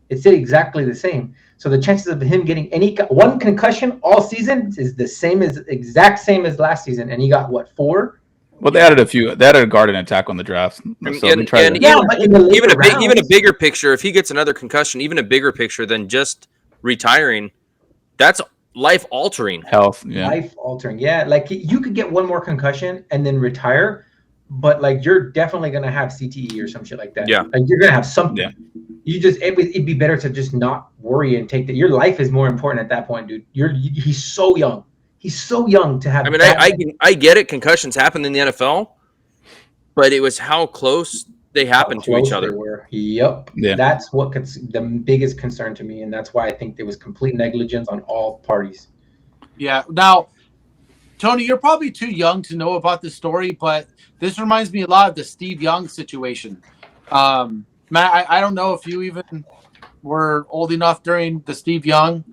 It stayed exactly the same. So the chances of him getting one concussion all season is exact same as last season. And he got what, 4? Well, they added a few. They added a guard and a tackle in the draft. So And they tried to, but in the even later a bigger picture, if he gets another concussion, even a bigger picture than just retiring, that's life altering. health. Yeah. life altering. Yeah, like you could get one more concussion and then retire, but like you're definitely gonna have CTE or some shit like that. Yeah. Like you're gonna have something. Yeah. It'd be better to just not worry and take that. Your life is more important at that point, dude. He's so young. He's so young to have. I mean, I get it. Concussions happen in the NFL, but it was how close they happened to each other. Yep. Yeah. That's what the biggest concern to me, and that's why I think there was complete negligence on all parties. Yeah. Now, Tony, you're probably too young to know about this story, but this reminds me a lot of the Steve Young situation. Matt, I don't know if you even were old enough during the Steve Young,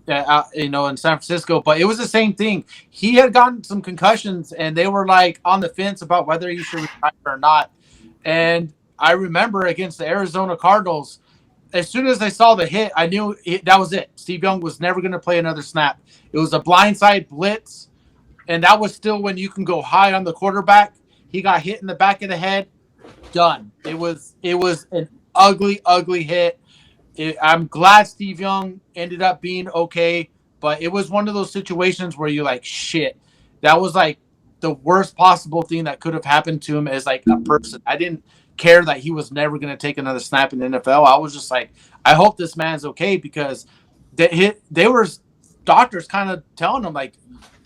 in San Francisco, but it was the same thing. He had gotten some concussions, and they were like on the fence about whether he should retire or not. And I remember against the Arizona Cardinals, as soon as I saw the hit, I knew that was it. Steve Young was never going to play another snap. It was a blindside blitz, and that was still when you can go high on the quarterback. He got hit in the back of the head. Done. It was an ugly, ugly hit. I'm glad Steve Young ended up being okay, but it was one of those situations where you're like, shit, that was like the worst possible thing that could have happened to him as like a person. I didn't care that he was never going to take another snap in the NFL. I was just like, I hope this man's okay, because they were doctors kind of telling him like,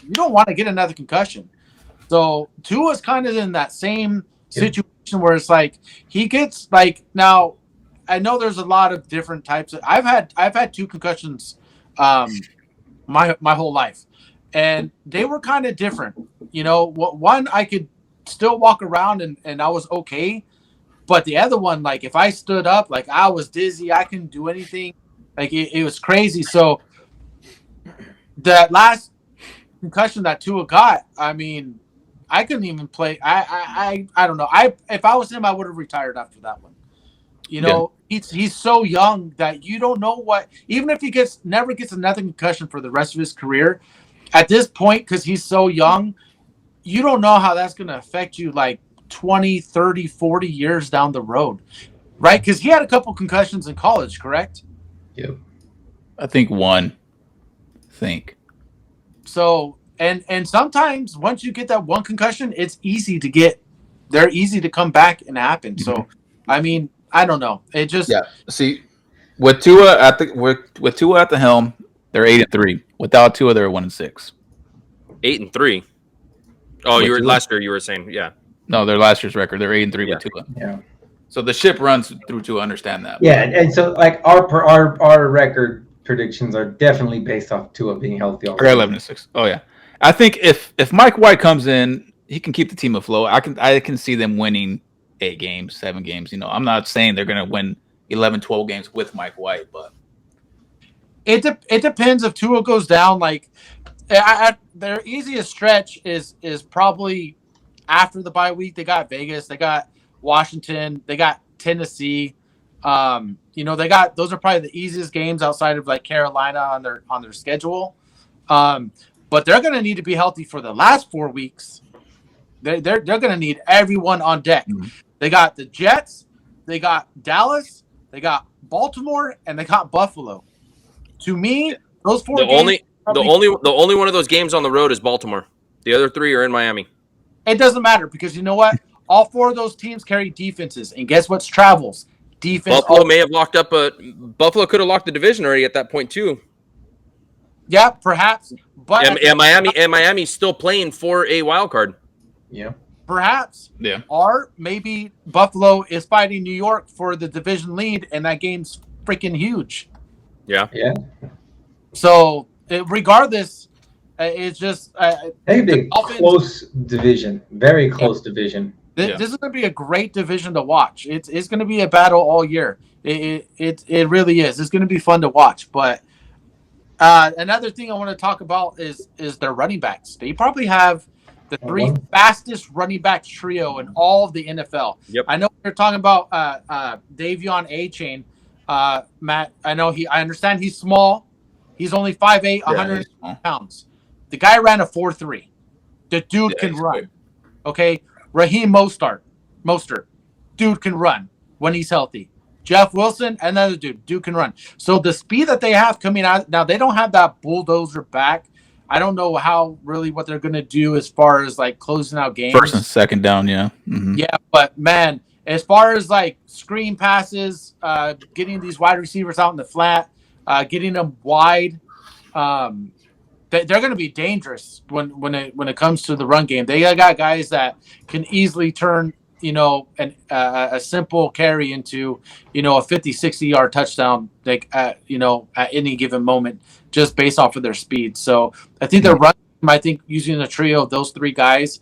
you don't want to get another concussion. So Tua's kind of in that same situation where it's like he gets like, now I know there's a lot of different types of, I've had 2 concussions my whole life, and they were kind of different. One I could still walk around and I was okay, but the other one, like if I stood up, like I was dizzy, I couldn't do anything, like it was crazy. So that last concussion that Tua got, I mean, I couldn't even play. I don't know. If I was him, I would have retired after that one. He's so young that you don't know what. Even if he never gets another concussion for the rest of his career, at this point, because he's so young, you don't know how that's going to affect you like 20, 30, 40 years down the road, right? Because he had a couple concussions in college, correct? Yep. I think one. So, and sometimes once you get that one concussion, it's easy to get. They're easy to come back and happen. So, I mean, I don't know. It just See, with Tua at the helm, they're 8-3. Without Tua, they're 1-6. 8-3. Oh, With Tua? last year you were saying, yeah. No, their last year's record. They're 8-3 with Tua. Yeah. So the ship runs through Tua. Understand that. Yeah, and so like our record predictions are definitely based off Tua being healthy. I got 11-6. Oh yeah, I think if Mike White comes in, he can keep the team afloat. I can see them winning 8 games, 7 games. I'm not saying they're going to win 11, 12 games with Mike White, but it depends if Tua goes down. Like, their easiest stretch is probably after the bye week. They got Vegas, they got Washington, they got Tennessee. Those are probably the easiest games outside of like Carolina on their schedule. But they're going to need to be healthy for the last 4 weeks. They're going to need everyone on deck. Mm-hmm. They got the Jets, they got Dallas, they got Baltimore, and they got Buffalo. To me, those 4 games. The only one of those games on the road is Baltimore. The other 3 are in Miami. It doesn't matter, because you know what? All 4 of those teams carry defenses, and guess what's travels? Defense. Buffalo may have locked up Buffalo could have locked the division already at that point too. Yeah, perhaps. But Miami's still playing for a wild card. Yeah. Perhaps. Yeah. Or maybe Buffalo is fighting New York for the division lead, and that game's freaking huge. Yeah. Yeah. So regardless, it's just close division, very close division. This is going to be a great division to watch. It's going to be a battle all year. It really is. It's going to be fun to watch. But another thing I want to talk about is their running backs. They probably have the three fastest running back trio in all of the NFL. Yep. I know you're talking about Davion A-Chain. Matt, I understand he's small. He's only 5'8", 100 pounds. The guy ran a 4.3. The dude can run. Quick. Okay. Raheem Mostert. Dude can run when he's healthy. Jeff Wilson, another dude can run. So the speed that they have coming out, now they don't have that bulldozer back. I don't know what they're going to do as far as like closing out games. First and second down, yeah. Mm-hmm. Yeah, but man, as far as like screen passes, getting these wide receivers out in the flat, getting them wide, they're going to be dangerous when it comes to the run game. They got guys that can easily turn, a simple carry into, a 50, 60-yard touchdown, like at any given moment, just based off of their speed. So I think using a trio of those three guys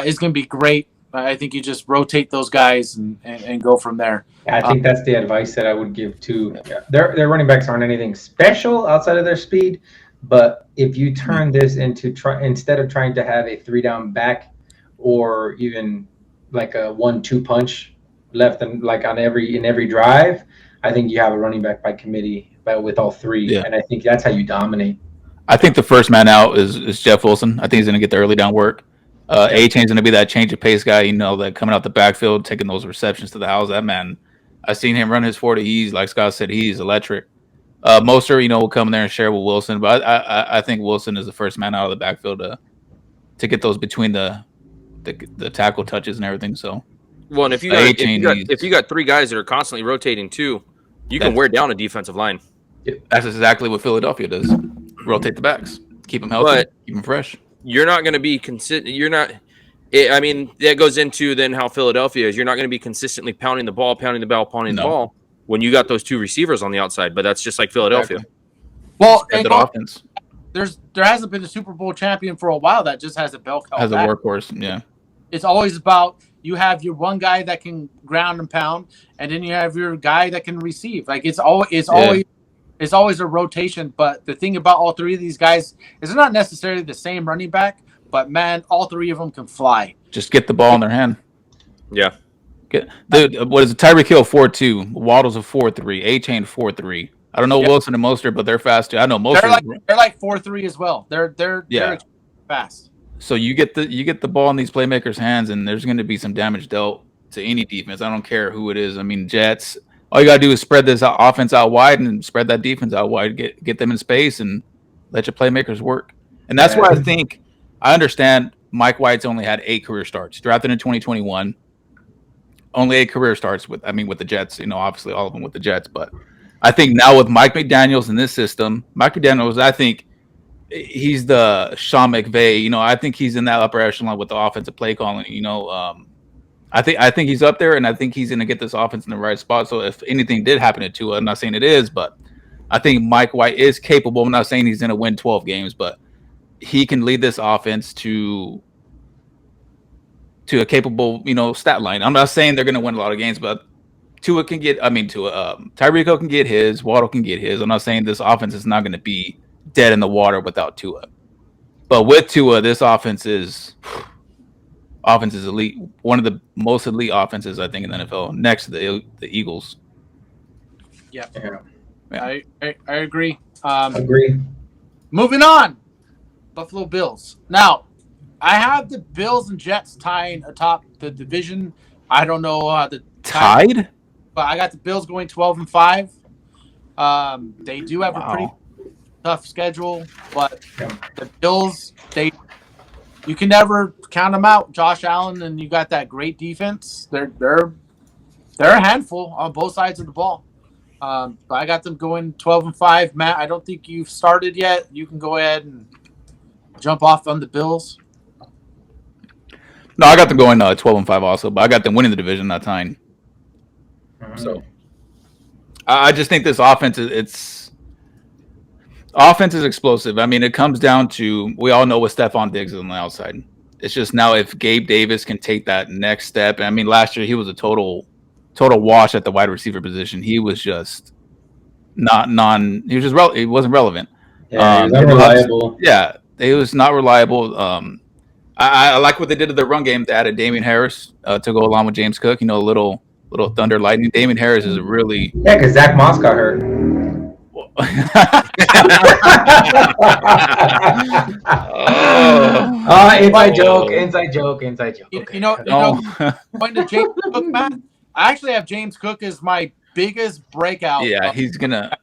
is going to be great. I think you just rotate those guys and go from there. Yeah, I think that's the advice that I would give to their running backs. Aren't anything special outside of their speed, but if you turn this into instead of trying to have a 3-down back or even like a 1-2 punch left and like in every drive, I think you have a running back by committee, but with all three, and I think that's how you dominate. I think the first man out is Jeff Wilson. I think he's going to get the early down work. A-Chain's going to be that change of pace guy, that coming out the backfield, taking those receptions to the house. That man, I've seen him run his 40. He's, like Scott said, he's electric. Mostert, will come in there and share with Wilson, but I think Wilson is the first man out of the backfield to get those between the tackle touches and everything. So, well, and if you got three guys that are constantly rotating too, you can wear down a defensive line. That's exactly what Philadelphia does. Rotate the backs, keep them healthy, keep them fresh. You're not going to be that goes into then how Philadelphia is. You're not going to be consistently pounding the ball when you got those two receivers on the outside. But that's just like Philadelphia. Exactly. Well, offense. There hasn't been a Super Bowl champion for a while that just has a bell cow. Has a workhorse, yeah. It's always about you have your one guy that can ground and pound, and then you have your guy that can receive. Like it's always a rotation. But the thing about all three of these guys is they're not necessarily the same running back, but man, all three of them can fly. Just get the ball in their hand. Yeah. What is it? Tyreek Hill 4.2, Waddle's a 4.3, A-Chain 4.3. I don't know Wilson and Mostert, but they're fast too. I know Mostert. They're like 4.3 as well. They're fast. So you get the ball in these playmakers' hands, and there's going to be some damage dealt to any defense. I don't care who it is. I mean, Jets. All you got to do is spread this offense out wide and spread that defense out wide. Get them in space and let your playmakers work. And that's why I understand Mike White's only had 8 career starts. Drafted in 2021. Only 8 career starts with the Jets. Obviously all of them with the Jets. But I think now with Mike McDaniels in this system, Mike McDaniels, I think he's the Sean McVay. I think he's in that upper echelon with the offensive play calling. I think he's up there, and I think he's going to get this offense in the right spot. So if anything did happen to Tua, I'm not saying it is, but I think Mike White is capable. I'm not saying he's going to win 12 games, but he can lead this offense to a capable, stat line. I'm not saying they're going to win a lot of games, but Tyreek Hill can get his, Waddle can get his. I'm not saying this offense is not going to be dead in the water without Tua. But with Tua, this offense is elite. One of the most elite offenses, I think, in the NFL, next to the Eagles. Yeah. I agree. Agree. Moving on. Buffalo Bills. Now, I have the Bills and Jets tying atop the division. I don't know the tied, but I got the Bills going 12-5. They do have a pretty tough schedule, but the Bills, you can never count them out. Josh Allen, and you got that great defense. They're a handful on both sides of the ball. But I got them going 12-5. Matt, I don't think you've started yet. You can go ahead and jump off on the Bills. No, I got them going 12-5 also, but I got them winning the division, not tying. So I just think this offense is explosive. I mean, it comes down to, we all know what Stephon Diggs is on the outside. It's just now if Gabe Davis can take that next step. I mean, last year he was a total wash at the wide receiver position. He was just he wasn't relevant. Yeah, he was unreliable. Yeah, he was not reliable. I like what they did to the run game. They added Damian Harris to go along with James Cook. You know, a little thunder lightning. Damian Harris is a really Yeah, because Zach Moss got hurt. Inside joke. Okay. You know, going to James Cook, man. I actually have James Cook as my biggest breakout. Yeah, he's gonna.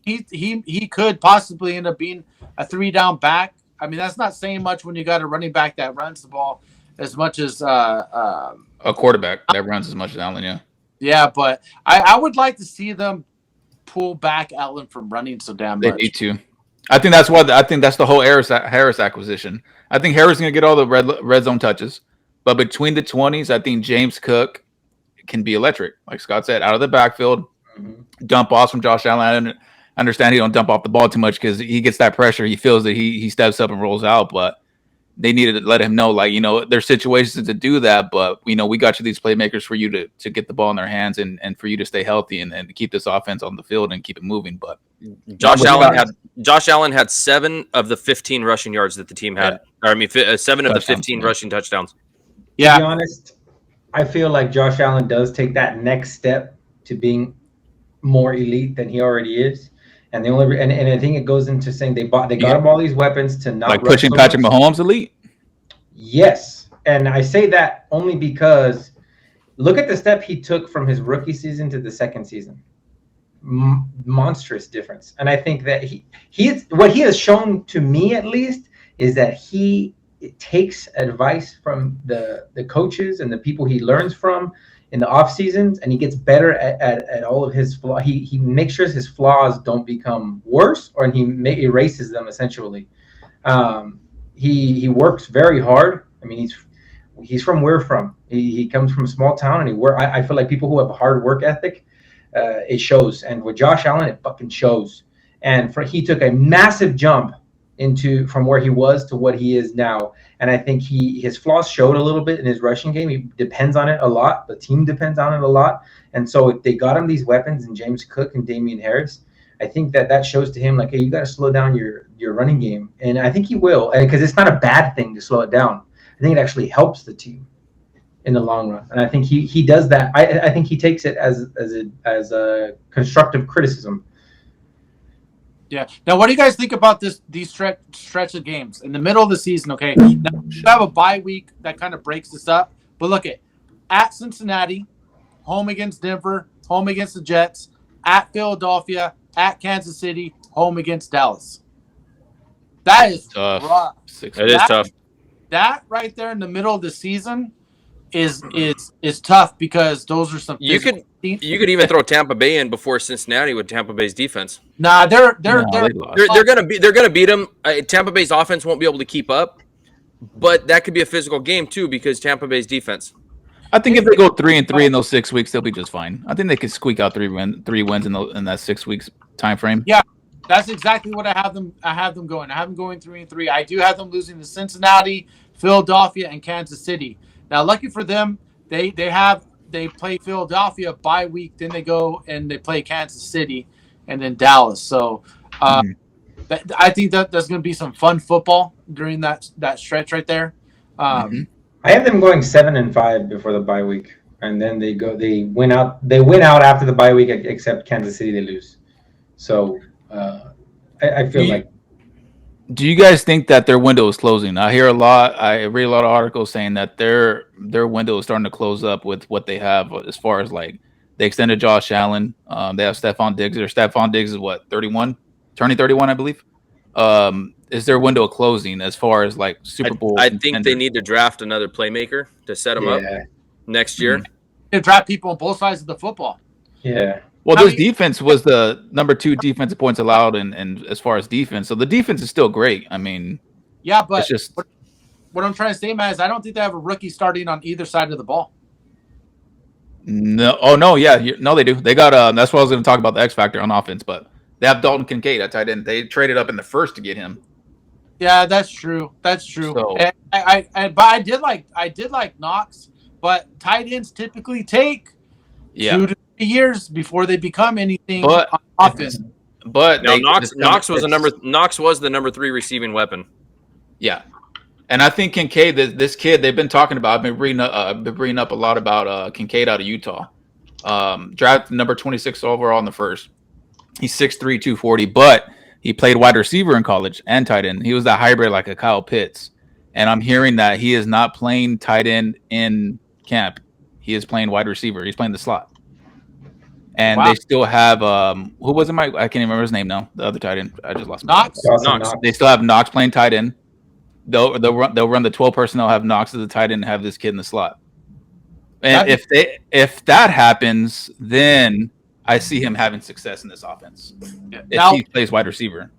He could possibly end up being a 3-down back. I mean, that's not saying much when you got a running back that runs the ball as much as a quarterback that runs as much as Allen. Yeah. Yeah, but I would like to see them pull back Allen from running so damn much. They need to. I think that's why. I think that's the whole Harris acquisition. I think Harris is going to get all the red zone touches, but between the 20s, I think James Cook can be electric. Like Scott said, out of the backfield, dump offs from Josh Allen. I understand he don't dump off the ball too much because he gets that pressure. He feels that he steps up and rolls out, but they needed to let him know, like, there's situations to do that, but we got you these playmakers for you to get the ball in their hands and for you to stay healthy and to keep this offense on the field and keep it moving. But Josh Allen had 7 of the 15 rushing yards that the team had. Yeah. Or, I mean, 7 of the 15 rushing touchdowns. Yeah. To be honest, I feel like Josh Allen does take that next step to being more elite than he already is. And and I think it goes into saying they got him all these weapons to not like pushing Patrick Mahomes elite. Yes, and I say that only because look at the step he took from his rookie season to the second season. Monstrous difference, and I think that what he has shown to me at least is that he takes advice from the coaches and the people he learns from in the off seasons, and he gets better at all of his flaws. He makes sure his flaws don't become worse, or he erases them essentially. He works very hard. I mean, he's from where from. He comes from a small town, and I feel like people who have a hard work ethic, it shows. And with Josh Allen, it fucking shows. And he took a massive jump from where he was to what he is now. And I think his flaws showed a little bit in his rushing game. He depends on it a lot. The team depends on it a lot. And so if they got him these weapons in James Cook and Damian Harris, I think that shows to him, like, hey, you got to slow down your running game. And I think he will, because it's not a bad thing to slow it down. I think it actually helps the team in the long run. And I think he does that. I think he takes it as a constructive criticism. Yeah. Now, what do you guys think about these stretch of games in the middle of the season? Okay, now you have a bye week that kind of breaks this up. But look at Cincinnati, home against Denver, home against the Jets, at Philadelphia, at Kansas City, home against Dallas. That is tough. Rough. It is tough. That right there in the middle of the season is tough because those are some. You could even throw Tampa Bay in before Cincinnati with Tampa Bay's defense. Nah, they're gonna beat them. Tampa Bay's offense won't be able to keep up, but that could be a physical game too because Tampa Bay's defense. I think if they go 3-3 in those 6 weeks, they'll be just fine. I think they could squeak out three wins in that 6 weeks time frame. Yeah, that's exactly what I have them going. I have them going 3-3. I do have them losing to Cincinnati, Philadelphia, and Kansas City. Now, lucky for them, they play Philadelphia bye week, then they go and they play Kansas City, and then Dallas. So I think that there's going to be some fun football during that stretch right there. I have them going 7-5 before the bye week, and then they win out after the bye week, except Kansas City they lose. So I feel like. Do you guys think that their window is closing? I read a lot of articles saying that their window is starting to close up with what they have as far as like they extended Josh Allen. They have Stephon Diggs. Stephon Diggs is what, 31, turning 31, I believe. Is their window closing as far as like Super Bowl? I think they need to draft another playmaker to set them up next year. They draft people on both sides of the football. Yeah. Well, this defense was the number 2 defensive points allowed, and as far as defense, so the defense is still great. I mean, yeah, but it's just what I'm trying to say, Matt, is I don't think they have a rookie starting on either side of the ball. No, no, they do. They got that's what I was going to talk about, the X factor on offense, but they have Dalton Kincaid at tight end. They traded up in the first to get him. Yeah, that's true. So, but I did like Knox, but tight ends typically take 2 to 3 years before they become anything on offense. But Knox was the number 3 receiving weapon. Yeah, And I think Kincaid, this kid, they've been talking about. I've been reading up a lot about Kincaid out of Utah. Drafted number 26 overall in the first. He's 6'3", 240, but he played wide receiver in college and tight end. He was that hybrid like a Kyle Pitts. And I'm hearing that he is not playing tight end in camp. He is playing wide receiver. He's playing the slot. And they still have who was it? I can't even remember his name now. The other tight end. I just lost my Knox. They still have Knox playing tight end. They'll run the 12 personnel, have Knox as the tight end, and have this kid in the slot. And if that happens, then I see him having success in this offense. If he plays wide receiver.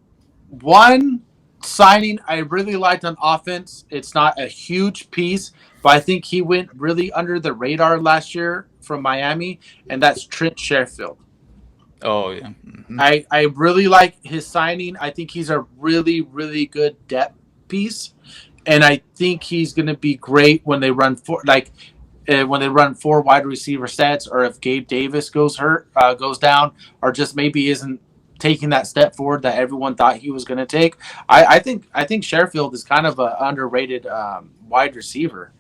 One signing I really liked on offense. It's not a huge piece, but I think he went really under the radar last year from Miami, and that's Trent Sherfield. Oh yeah, mm-hmm. I really like his signing. I think he's a really, really good depth piece, and I think he's going to be great when they run four wide receiver sets, or if Gabe Davis goes down, or just maybe isn't taking that step forward that everyone thought he was going to take. I think Sherfield is kind of an underrated wide receiver.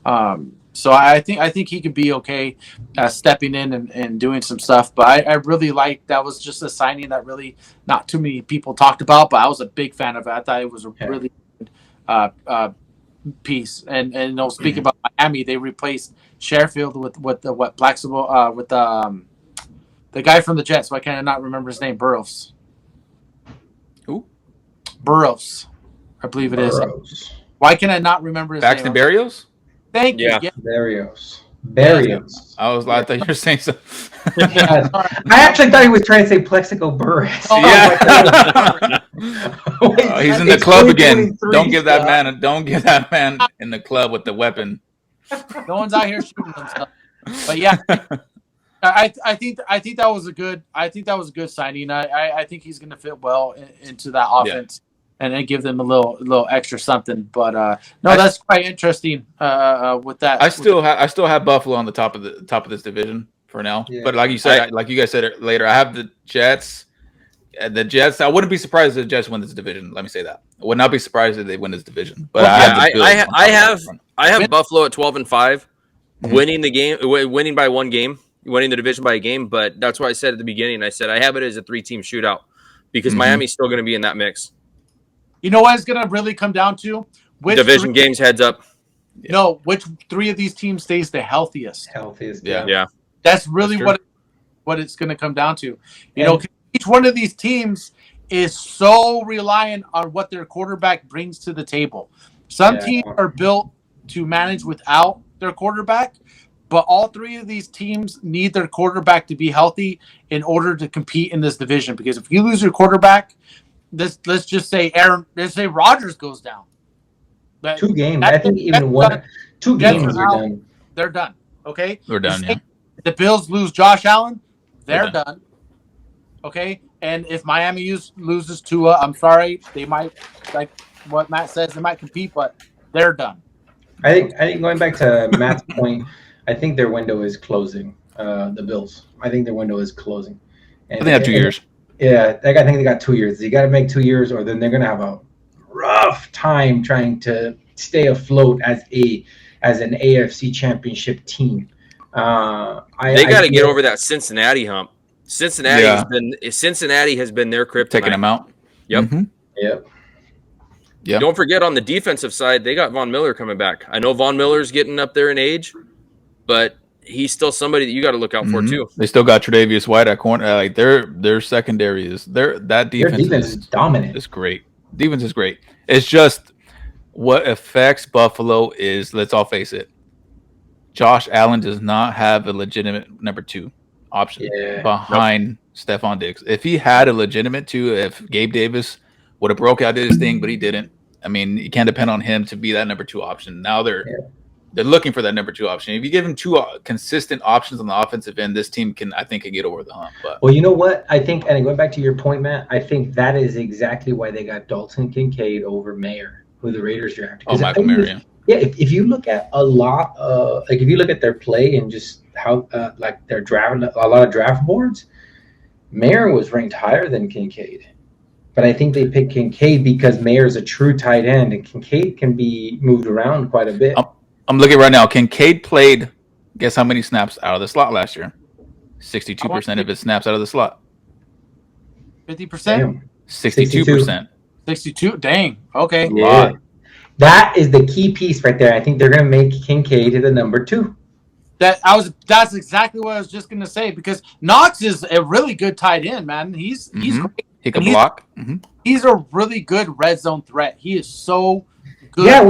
So I think he could be okay stepping in and doing some stuff. But I really like that was just a signing that really not too many people talked about, but I was a big fan of it. I thought it was a really good piece. And speaking about Miami, they replaced Sherfield with the guy from the Jets. Why can't I not remember his name? Burrows. Who? Burrows, I believe it is. Why can I not remember his Paxton name? Berrios? Thank you. Yeah. Berrios. I thought you were saying so. Yeah. I actually thought he was trying to say Plexico Burris. He's in the club again. Don't give that man in the club with the weapon. No one's out here shooting himself. But yeah, I think that was a good signing. I think he's going to fit well into that offense. Yeah. And then give them a little extra something, but that's quite interesting. With that, I still have Buffalo on the top of this division for now. Yeah. But like you said, like you guys said later, I have the Jets. The Jets. I wouldn't be surprised if the Jets win this division. Let me say that. I would not be surprised if they win this division. But I have Buffalo at 12-5, winning the game, winning by one game, winning the division by a game. But that's why I said at the beginning. I said I have it as a 3-team shootout because Miami's still going to be in that mix. You know what it's going to really come down to? Which division games heads up. No, which three of these teams stays the healthiest? Yeah. That's really what it's going to come down to. You know, each one of these teams is so reliant on what their quarterback brings to the table. Some teams are built to manage without their quarterback, but all three of these teams need their quarterback to be healthy in order to compete in this division. Because if you lose your quarterback, let's just say Rodgers goes down. 2 games. I think even one, 2 games are done. They're done. Okay? They're done, yeah. The Bills lose Josh Allen, they're done. Okay? And if Miami loses Tua, I'm sorry, they might, like what Matt says, they might compete, but they're done. I think going back to Matt's point, I think their window is closing. The Bills. I think their window is closing. And they have 2 years. Yeah, I think they got 2 years. You got to make 2 years, or then they're gonna have a rough time trying to stay afloat as an AFC Championship team. They got to get over that Cincinnati hump. Cincinnati has been their kryptonite. Taking them out. Yep. Mm-hmm. Yep. Yeah. Don't forget on the defensive side, they got Von Miller coming back. I know Von Miller's getting up there in age, but he's still somebody that you got to look out for too. They still got Tre'Davious White at corner. Like their secondary is that defense is dominant. It's great. Defense is great. It's just what affects Buffalo is, let's all face it, Josh Allen does not have a legitimate number 2 option behind Stephon Diggs. If he had a legitimate 2, if Gabe Davis would have broke out, did his thing, but he didn't. I mean, you can't depend on him to be that number 2 option. Now they're looking for that number 2 option. If you give him 2 consistent options on the offensive end, this team can get over the hump. But well, you know what? I think, and going back to your point, Matt, I think that is exactly why they got Dalton Kincaid over Mayer, who the Raiders drafted. Oh, Michael Mayer. Yeah, if you look at a lot, if you look at their play and just how they're drafting a lot of draft boards, Mayer was ranked higher than Kincaid. But I think they picked Kincaid because Mayer's a true tight end, and Kincaid can be moved around quite a bit. I'm looking right now. Kincaid played, guess how many snaps out of the slot last year? 62% of his snaps out of the slot. 50%? Damn. 62%. 62? Dang. Okay. A lot. That is the key piece right there. I think they're going to make Kincaid the number 2. That's exactly what I was just gonna say, because Knox is a really good tight end, man. He's great. He can block. He's a really good red zone threat. He is so good. Yeah,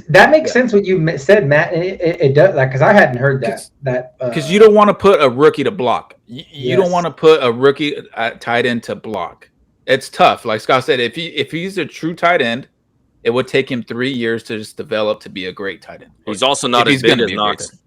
that makes sense what you said, Matt. It does, like, because I hadn't heard that. Because you don't want to put a rookie to block. You don't want to put a rookie tight end to block. It's tough. Like Scott said, if he's a true tight end, it would take him 3 years to just develop to be a great tight end. He's also not as big as Knox.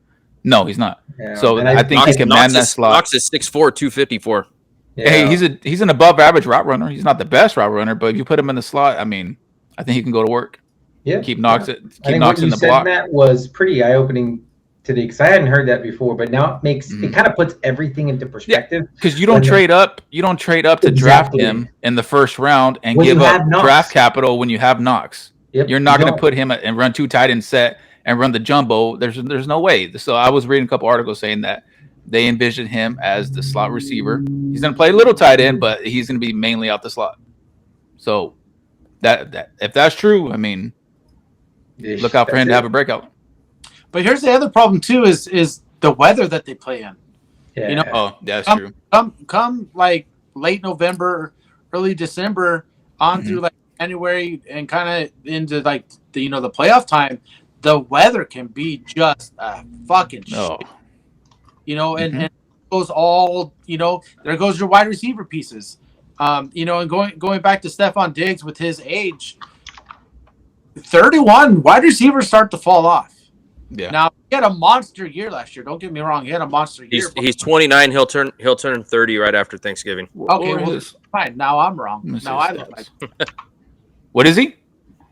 No, he's not. Yeah. So I think he can man that slot. Knox is 6'4", 254. Yeah. Hey, he's an above average route runner. He's not the best route runner, but if you put him in the slot, I mean, I think he can go to work. Yeah. Keep Knox in the said, block. Matt, was pretty eye opening today, because I hadn't heard that before. But now it kind of puts everything into perspective. Because you don't trade up. You don't trade up to draft him in the first round and give up draft capital when you have Knox. Yep, You're not going to put him and run 2 tight end set and run the jumbo. There's no way. So I was reading a couple articles saying that they envision him as the slot receiver. He's going to play a little tight end, but he's going to be mainly out the slot. So that if that's true, I mean, look out for him to have a breakout. But here's the other problem too: is the weather that they play in. Yeah. You know, Oh, that's true. Come like late November, early December, on through like January, and kind of into like the playoff time. The weather can be just a fucking shit. You know, and it goes all, there goes your wide receiver pieces. And going back to Stephon Diggs with his age, 31 wide receivers start to fall off. Yeah. Now he had a monster year last year. Don't get me wrong, he had a monster year. He's 29. He'll turn 30 right after Thanksgiving. Okay, well, fine. Now I'm wrong. Now I look like. What is he?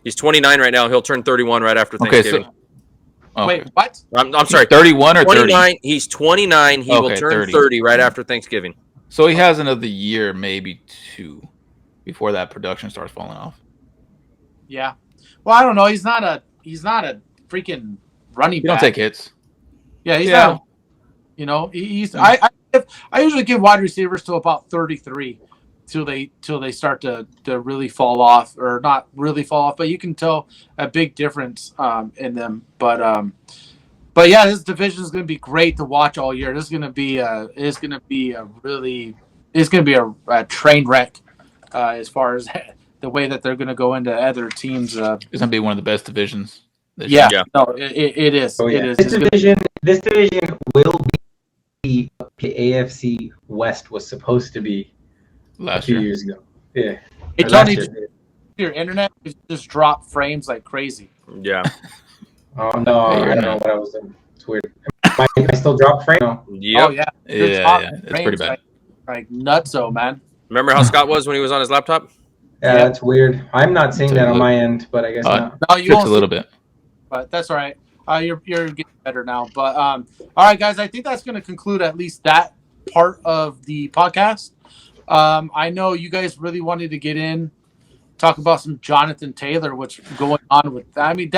He's 29 right now. He'll turn 31 right after Thanksgiving. Wait, what? I'm sorry. 31 or 29. 30? He's 29. He will turn 30 right after Thanksgiving. So he has another year, maybe 2, before that production starts falling off. Yeah. Well, I don't know. He's not a freaking running back. You don't take hits. Yeah, he's not. He's. I usually give wide receivers to about 33 till they start to really fall off, or not really fall off, but you can tell a big difference in them. But yeah, this division is going to be great to watch all year. This is going to be a train wreck as far as the way that they're going to go into other teams. It's going to be one of the best divisions. Yeah, no, it is. Oh, yeah. It is. This division will be the AFC West was supposed to be a few years ago. Yeah. Hey, Tony, your internet just dropped frames like crazy. Yeah. Oh no, I don't know what I was doing. It's weird. Am I still drop frame? No. Yep. Oh yeah. Yeah. It's pretty bad. Like nutso, man. Remember how Scott was when he was on his laptop? Yeah, that's weird. I'm not seeing that on my end, but I guess not. No, you Fix won't a little bit. But that's all right. You're getting better now. But all right, guys, I think that's going to conclude at least that part of the podcast. I know you guys really wanted to get in, talk about some Jonathan Taylor, what's going on with that. I mean,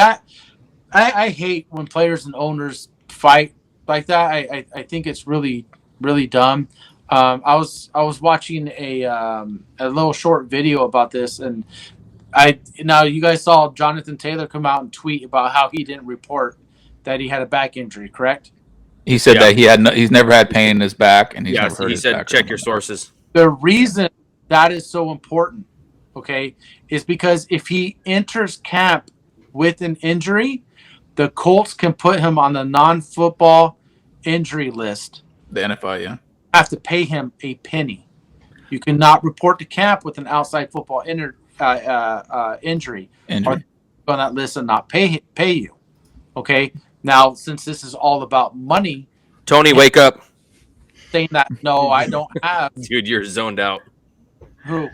I hate when players and owners fight like that. I think it's really, really dumb. I was watching a little short video about this, and now you guys saw Jonathan Taylor come out and tweet about how he didn't report that he had a back injury, correct? He said that he's never had pain in his back, and he's never hurt his back. He said check your sources. The reason that is so important, okay, is because if he enters camp with an injury, the Colts can put him on the non-football injury list. The NFL, yeah. Have to pay him a penny. You cannot report to camp with an outside football injury. Or on that list and not pay you. Okay. Now, since this is all about money, Tony, wake up. Saying that no, I don't have. Dude, you're zoned out. Who?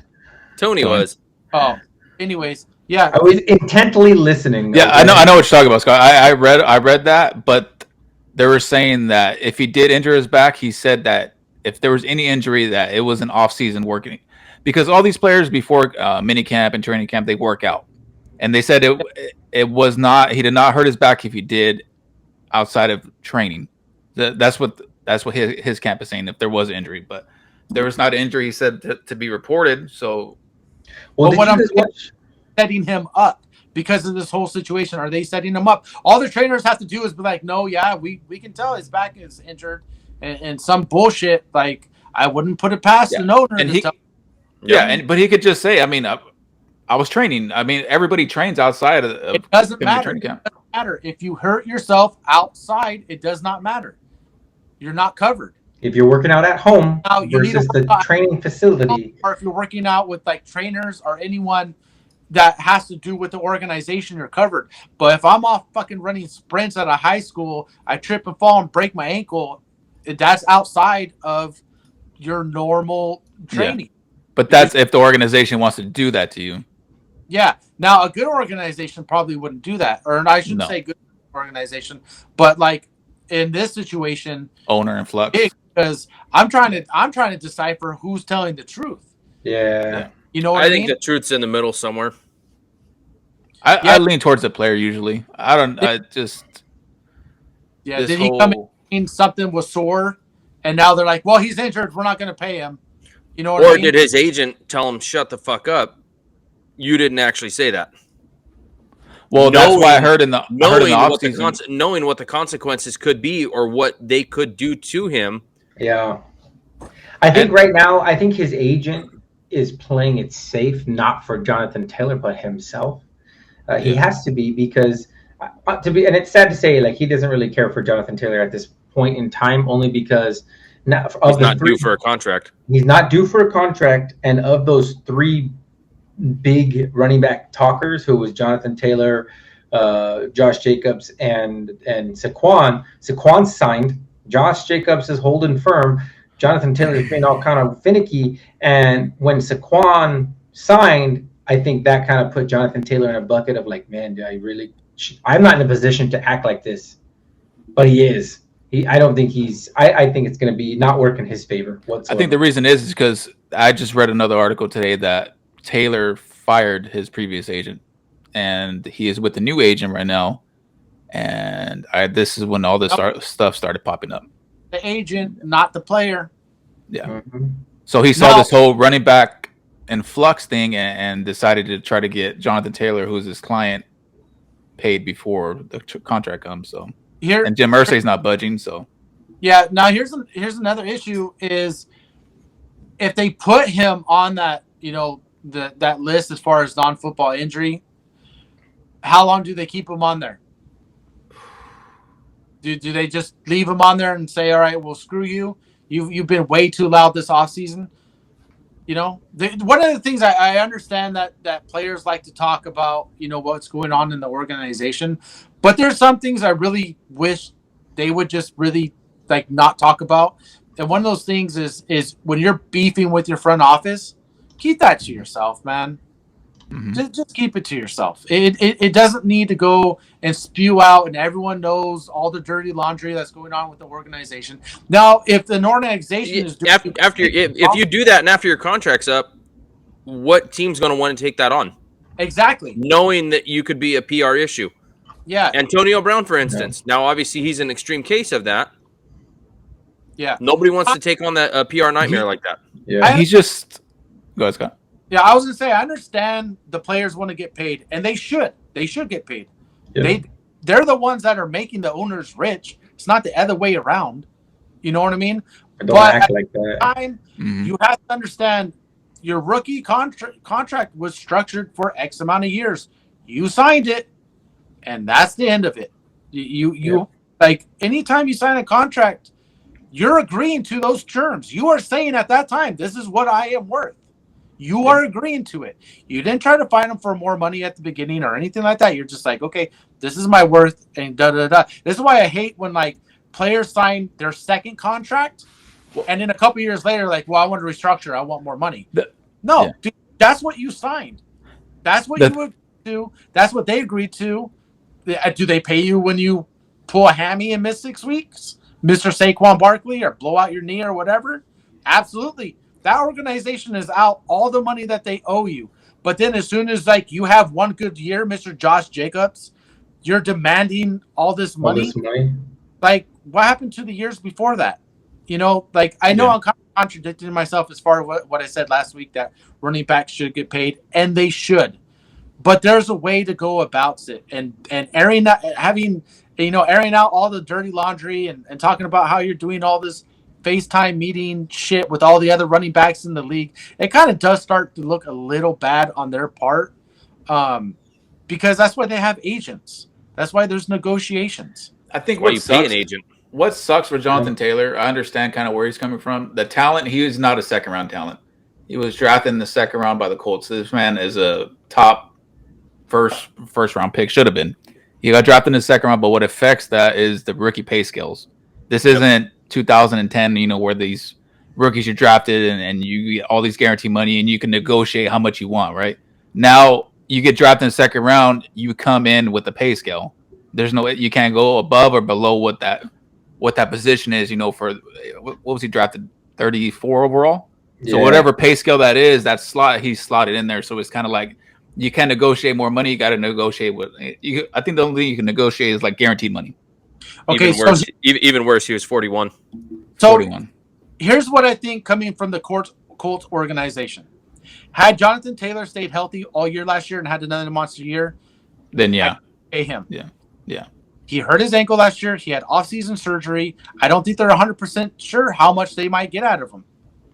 Tony was. Oh, anyways, yeah. I was intently listening. Yeah, I know what you're talking about, Scott. I read that, but they were saying that if he did injure his back, he said that if there was any injury, that it was an off-season working. because all these players before minicamp and training camp, they work out, and they said it was not. He did not hurt his back if he did outside of training. That's what his camp is saying. If there was an injury, but there was not an injury, he said to be reported. So, Well, what I'm guys watch? setting him up because of this whole situation. Are they setting him up? All the trainers have to do is be like, no, yeah, we can tell his back is injured, and some bullshit. Like, I wouldn't put it past an owner. And to but he could just say, I mean, I was training. I mean, everybody trains outside of it doesn't matter. training camp. It doesn't matter if you hurt yourself outside. It does not matter. You're not covered. If you're working out at home Now, you need to versus the work out- training facility, or if you're working out with like trainers or anyone that has to do with the organization, you're covered. But if I'm off fucking running sprints at a high school, I trip and fall and break my ankle, that's outside of your normal training. But that's if the organization wants to do that to you. Yeah. Now, a good organization probably wouldn't do that, or I shouldn't say good organization, but like in this situation, owner and flux. Because I'm trying to decipher who's telling the truth. yeah. You know what I I think mean? the truth's in the middle somewhere. I lean towards the player usually. I just Yeah. Did he come in something was sore, and now they're like, well, he's injured. We're not going to pay him. You know what I Or mean? did his agent tell him shut the fuck up? You didn't actually say that. Well, that's why I heard in the offseason. Knowing what the consequences could be or what they could do to him. Yeah. I think right now, I think his agent is playing it safe, not for Jonathan Taylor, but himself. He has to be, because and it's sad to say, like, he doesn't really care for Jonathan Taylor at this point in time, only because he's not due for a contract. He's not due for a contract, and of those three big running back talkers, who was Jonathan Taylor, Josh Jacobs, and Saquon. Saquon signed. Josh Jacobs is holding firm. Jonathan Taylor is being all kind of finicky, and when Saquon signed, I think that kind of put Jonathan Taylor in a bucket of like, man, I'm not in a position to act like this, but he is. I don't think I think it's going to be not work in his favor whatsoever. I think the reason is because I just read another article today that Taylor fired his previous agent, and he is with the new agent right now. And this is when all this stuff started popping up. The agent, not the player. Yeah. Mm-hmm. So he saw this whole running back and flux thing and decided to try to get Jonathan Taylor, who's his client, paid before the contract comes. So and Jim Irsay's not budging. So yeah. Now here's another issue: is if they put him on that, that list as far as non-football injury, how long do they keep him on there? Do they just leave him on there and say, all right, well, screw you. You've been way too loud this offseason. One of the things I understand that players like to talk about, what's going on in the organization, but there's some things I really wish they would just really like not talk about. And one of those things is when you're beefing with your front office, keep that to yourself, man. Mm-hmm. Just keep it to yourself. It doesn't need to go and spew out, and everyone knows all the dirty laundry that's going on with the organization. Now, if the organization is if you do that and after your contract's up, what team's going to want to take that on? Exactly, knowing that you could be a PR issue. Yeah, Antonio Brown, for instance. Yeah. Now, obviously, he's an extreme case of that. Yeah, nobody wants to take on that PR nightmare like that. Yeah, he's just go ahead, Scott. Yeah, I was gonna say I understand the players want to get paid, and they should. They should get paid. Yeah. They're the ones that are making the owners rich. It's not the other way around. You know what I mean? Don't act like that. Time, you have to understand your rookie contract was structured for X amount of years. You signed it, and that's the end of it. You like anytime you sign a contract, you're agreeing to those terms. You are saying at that time, this is what I am worth. You are agreeing to it. You didn't try to find them for more money at the beginning or anything like that. You're just like, okay, this is my worth, and da-da-da. This is why I hate when, like, players sign their second contract, and then a couple years later, like, well, I want to restructure. I want more money. Dude, that's what you signed. That's what you agreed to. That's what they agreed to. Do they pay you when you pull a hammy and miss 6 weeks? Mr. Saquon Barkley, or blow out your knee or whatever? Absolutely. that organization is out all the money that they owe you. But then as soon as like you have one good year, Mr. Josh Jacobs, you're demanding all this money. Like what happened to the years before that? You know, like I know I'm kind of contradicting myself as far as what I said last week that running backs should get paid, and they should. But there's a way to go about it, and airing out all the dirty laundry and talking about how you're doing all this FaceTime meeting shit with all the other running backs in the league. It kind of does start to look a little bad on their part, because that's why they have agents. That's why there's negotiations. I think why you pay an agent. What sucks for Jonathan Taylor, I understand kind of where he's coming from. The talent, he is not a second-round talent. He was drafted in the second round by the Colts. This man is a top first-round pick. Should have been. He got drafted in the second round, but what affects that is the rookie pay scales. This isn't 2010, where these rookies are drafted and you get all these guaranteed money and you can negotiate how much you want, right? Now, you get drafted in the second round, you come in with a pay scale. You can't go above or below what that position is, for what was he drafted? 34 overall. So whatever pay scale that is, he's slotted in there. So it's kind of like you can negotiate more money. You got to negotiate with. I think the only thing you can negotiate is like guaranteed money. Okay, even worse, he was 41. So 41. Here's what I think coming from the Colts organization. Had Jonathan Taylor stayed healthy all year last year and had another monster year, then yeah, pay him. Yeah. He hurt his ankle last year. He had off-season surgery. I don't think they're 100% sure how much they might get out of him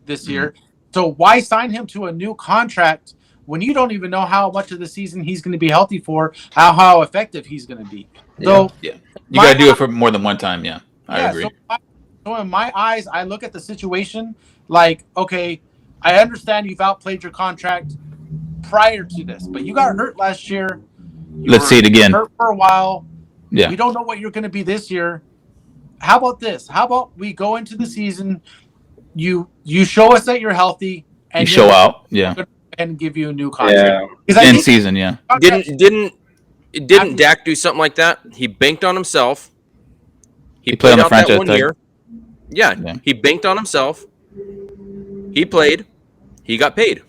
this year. So why sign him to a new contract when you don't even know how much of the season he's going to be healthy for, how effective he's going to be? So you got to do it for more than one time. Yeah, I agree. So in my eyes, I look at the situation like, okay, I understand you've outplayed your contract prior to this, but you got hurt last year. Let's see it again. Hurt for a while. Yeah. We don't know what you're going to be this year. How about this? How about we go into the season, you show us that you're healthy, and you show out, and give you a new contract. In season, Didn't Dak do something like that? He banked on himself. He played on the out franchise that one tag. year. Yeah, he banked on himself. He played. He got paid.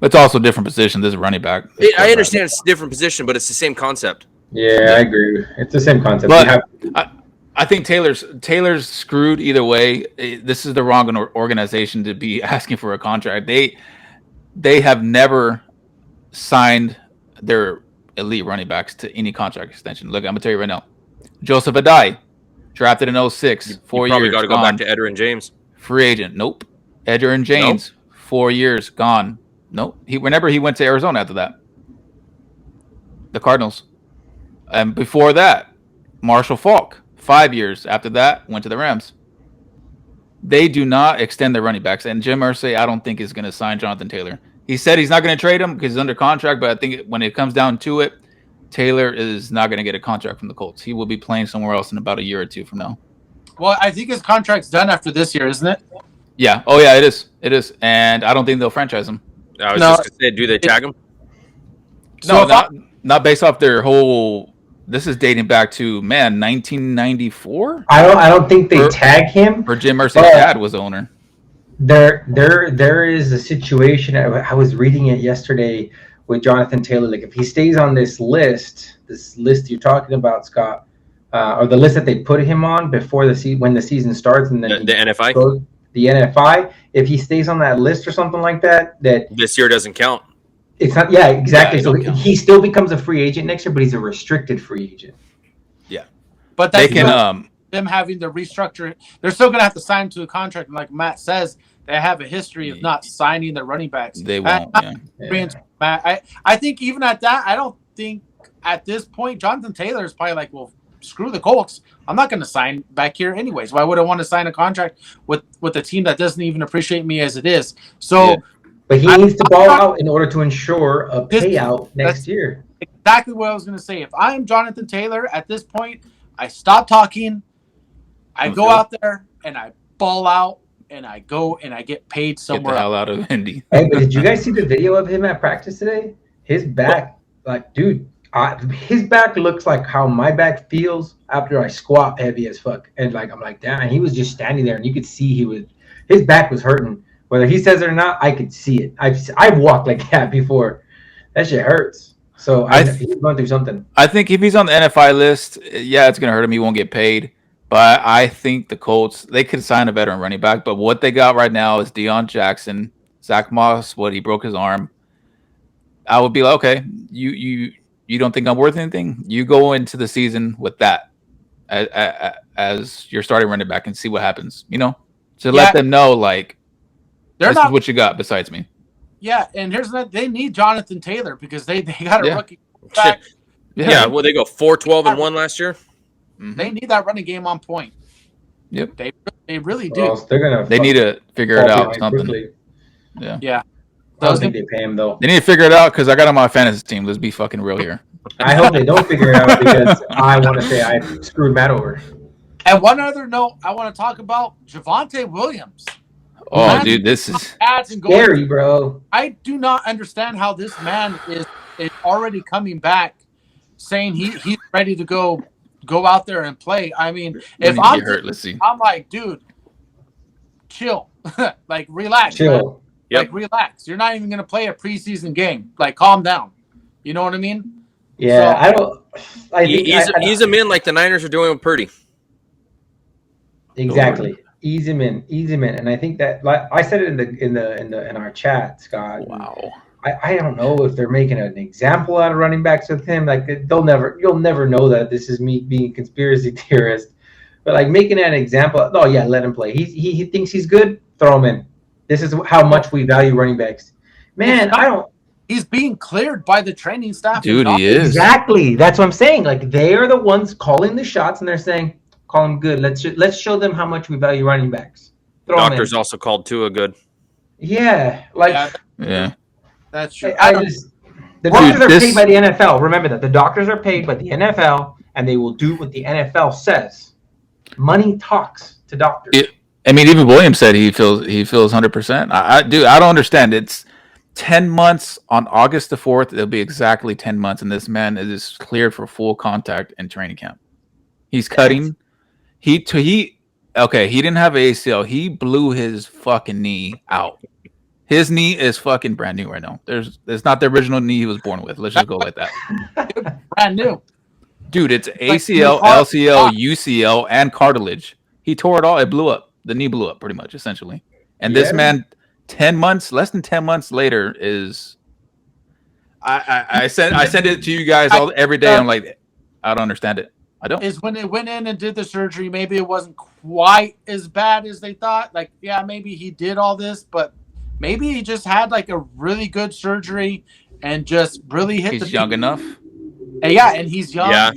It's also a different position. This is running back. I understand it's a different position, but it's the same concept. Yeah, I agree. It's the same concept. But I think Taylor's screwed either way. This is the wrong organization to be asking for a contract. They have never signed their elite running backs to any contract extension. Look, I'm gonna tell you right now. Joseph Adai, drafted in 06, 4 years. Probably got to go back to Edgerrin James. Free agent. Nope. Edgerrin James, 4 years, gone. Nope. He went to Arizona after that. The Cardinals. And before that, Marshall Faulk, 5 years. After that, went to the Rams. They do not extend their running backs. And Jim Irsay, I don't think, is going to sign Jonathan Taylor. He said he's not going to trade him because he's under contract, but I think when it comes down to it, Taylor is not going to get a contract from the Colts. He will be playing somewhere else in about a year or two from now. Well, I think his contract's done after this year, isn't it? Yeah. Oh, yeah, it is. It is. And I don't think they'll franchise him. I was just going to say, do they tag him? Not based off their whole. This is dating back to 1994. I don't think they tag him. Or Jim Irsay's dad was the owner. There is a situation. I was reading it yesterday with Jonathan Taylor. Like if he stays on this list you're talking about, Scott, or the list that they put him on before when the season starts, and then the NFI. The NFI. If he stays on that list or something like that this year doesn't count. It's not. Yeah, exactly. So he still becomes a free agent next year, but he's a restricted free agent. Yeah, but they can. Them having to restructure it, they're still going to have to sign to a contract. And like Matt says, they have a history of not signing their running backs. They won't. Matt, I think even at that, I don't think at this point Jonathan Taylor is probably like, well, screw the Colts. I'm not going to sign back here anyways. Why would I want to sign a contract with a team that doesn't even appreciate me as it is? So. Yeah. But he needs to ball out in order to ensure a payout next year. Exactly what I was going to say. If I am Jonathan Taylor at this point, I stop talking. I go out there and I ball out and I go and I get paid somewhere. Get the hell out of Indy. Hey, but did you guys see the video of him at practice today? His back, his back looks like how my back feels after I squat heavy as fuck. And I'm like, damn. And he was just standing there, and you could see his back was hurting. Whether he says it or not, I could see it. I've walked like that before. That shit hurts. So he's going through something. I think if he's on the NFI list, yeah, it's gonna hurt him. He won't get paid. But I think the Colts, they could sign a veteran running back. But what they got right now is Deion Jackson, Zach Moss. He broke his arm. I would be like, okay, you don't think I'm worth anything? You go into the season with that as your starting running back and see what happens. To let them know, like, this is what you got besides me. Yeah, and here's that they need Jonathan Taylor because they got a rookie back. Yeah, well, they go 4-12-1 last year. They need that running game on point. Yep, they really do. They need to figure it out. Something. Quickly. Yeah. I don't think they pay him though. They need to figure it out because I got on my fantasy team. Let's be fucking real here. I hope they don't figure it out because I want to say I screwed Matt over. And one other note I want to talk about: Javonte Williams. Oh, dude, this is scary, bro. I do not understand how this man is already coming back, saying he's ready to go out there and play. I mean, if I'm hurt, let's see. I'm like, dude, chill, like relax, chill. Yep. Like relax. You're not even gonna play a preseason game. Like, calm down. You know what I mean? Yeah, so, he's a man like the Niners are doing with Purdy. Exactly. Ease him in, and I think that, like I said it in our chat, Scott. Wow. I don't know if they're making an example out of running backs with him. Like you'll never know that this is me being a conspiracy theorist, but like making an example. Oh yeah, let him play. He thinks he's good. Throw him in. This is how much we value running backs. Man, I don't. He's being cleared by the training staff. Dude, he is. Exactly. That's what I'm saying. Like they are the ones calling the shots, and they're saying, call him good. Let's show them how much we value running backs. Doctors also called Tua good. Yeah, like yeah, that's true. The doctors are paid by the NFL. Remember that the doctors are paid by the NFL, and they will do what the NFL says. Money talks to doctors. Even Williams said he feels 100%. I don't understand. It's 10 months on August the 4th. It'll be exactly 10 months, and this man is cleared for full contact in training camp. He's cutting. He didn't have an ACL. He blew his fucking knee out. His knee is fucking brand new right now. It's not the original knee he was born with. Let's just go like that. Brand new. Dude, it's ACL, LCL, UCL, and cartilage. He tore it all. It blew up. The knee blew up pretty much, essentially. And this man, less than 10 months later is I send it to you guys every day. I'm like, I don't understand it. I don't. Is when they went in and did the surgery, maybe it wasn't quite as bad as they thought. Like, yeah, maybe he did all this, but maybe he just had like a really good surgery and just really hit. He's young enough. And he's young. Yeah,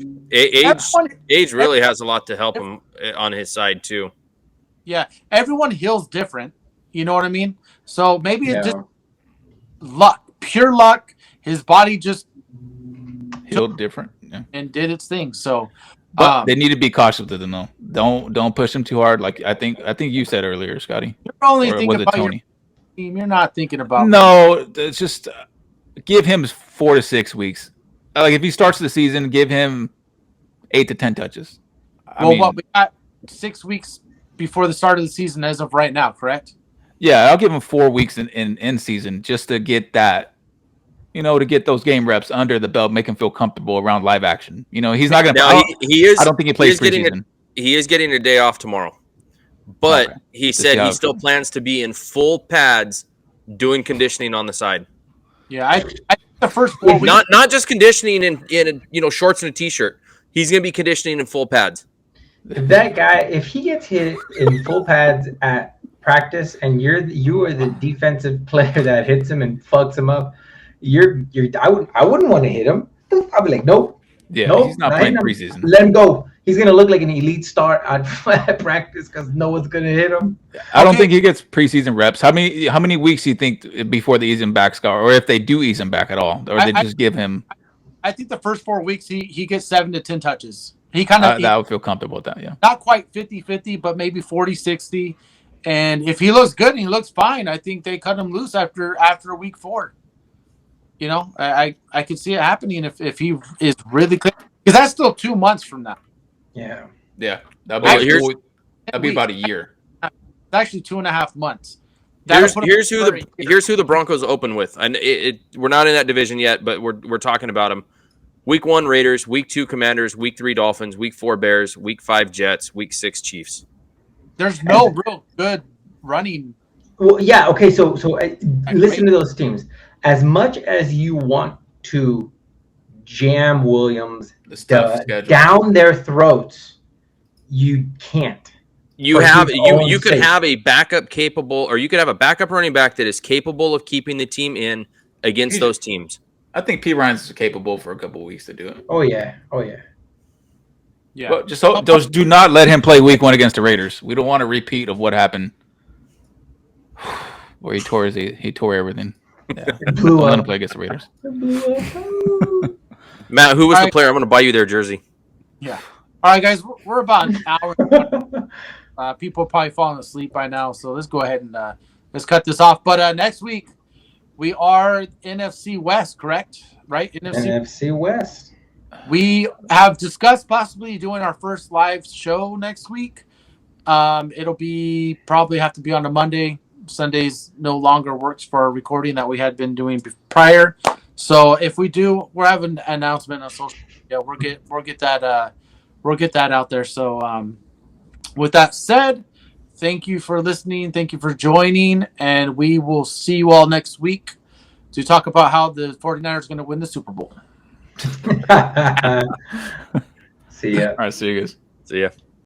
age really has a lot to help him on his side too. Yeah, everyone heals different. You know what I mean? So maybe it's just luck, pure luck. His body just healed different. Yeah. And did its thing. So, but they need to be cautious with them, though. Don't push him too hard. Like I think you said earlier, Scotty. You're only thinking about your team. You're not thinking about. No, it's just give him 4 to 6 weeks. Like if he starts the season, give him 8 to 10 touches. We got 6 weeks before the start of the season as of right now, correct? Yeah, I'll give him 4 weeks in season just to get that. To get those game reps under the belt, make him feel comfortable around live action. He's not going to. I don't think he plays preseason. He is getting a day off tomorrow, but he said he still plans to be in full pads, doing conditioning on the side. Yeah, I the first 4 weeks. Not just conditioning in shorts and a t-shirt. He's going to be conditioning in full pads. That guy, if he gets hit in full pads at practice, and you are the defensive player that hits him and fucks him up. I wouldn't want to hit him. I'd be like, nope. Yeah, nope, he's not playing preseason. Let him go. He's gonna look like an elite star at practice because no one's gonna hit him. I don't think he gets preseason reps. How many weeks do you think before they ease him back, Scott, or if they do ease him back at all, or they just give him? I think the first 4 weeks he gets 7 to 10 touches. He kind of that would feel comfortable with that. Yeah, not quite 50-50, but maybe 40-60. And if he looks good and he looks fine, I think they cut him loose after week 4. I could see it happening if he is really clear, because that's still 2 months from now. Yeah. That'd be about a year. It's actually 2.5 months. Here's who the Broncos open with, and we're not in that division yet, but we're talking about them. Week 1 Raiders, Week 2 Commanders, Week 3 Dolphins, Week 4 Bears, Week 5 Jets, Week 6 Chiefs. There's no real good running. Well, yeah, okay. So listen to those teams. As much as you want to jam Williams down their throats, you can't. You could have a backup capable, or you could have a backup running back that is capable of keeping the team in against those teams. I think P. Ryan's capable for a couple of weeks to do it. Oh yeah. Yeah. But just do not let him play week 1 against the Raiders. We don't want a repeat of what happened where he tore everything. Yeah. Don't let him play against the Raiders. Matt, who was the player? I'm going to buy you their jersey. Yeah. All right, guys, we're about an hour. People are probably falling asleep by now, so let's go ahead and let's cut this off. But next week we are NFC West, correct? Right? NFC West. We have discussed possibly doing our first live show next week. It'll probably have to be on a Monday. Sundays no longer works for our recording that we had been doing prior. So if we do, we'll have an announcement on social media. We'll get that out there. So with that said, thank you for listening. Thank you for joining, and we will see you all next week to talk about how the 49ers are going to win the Super Bowl. See ya. All right, see you guys. See ya.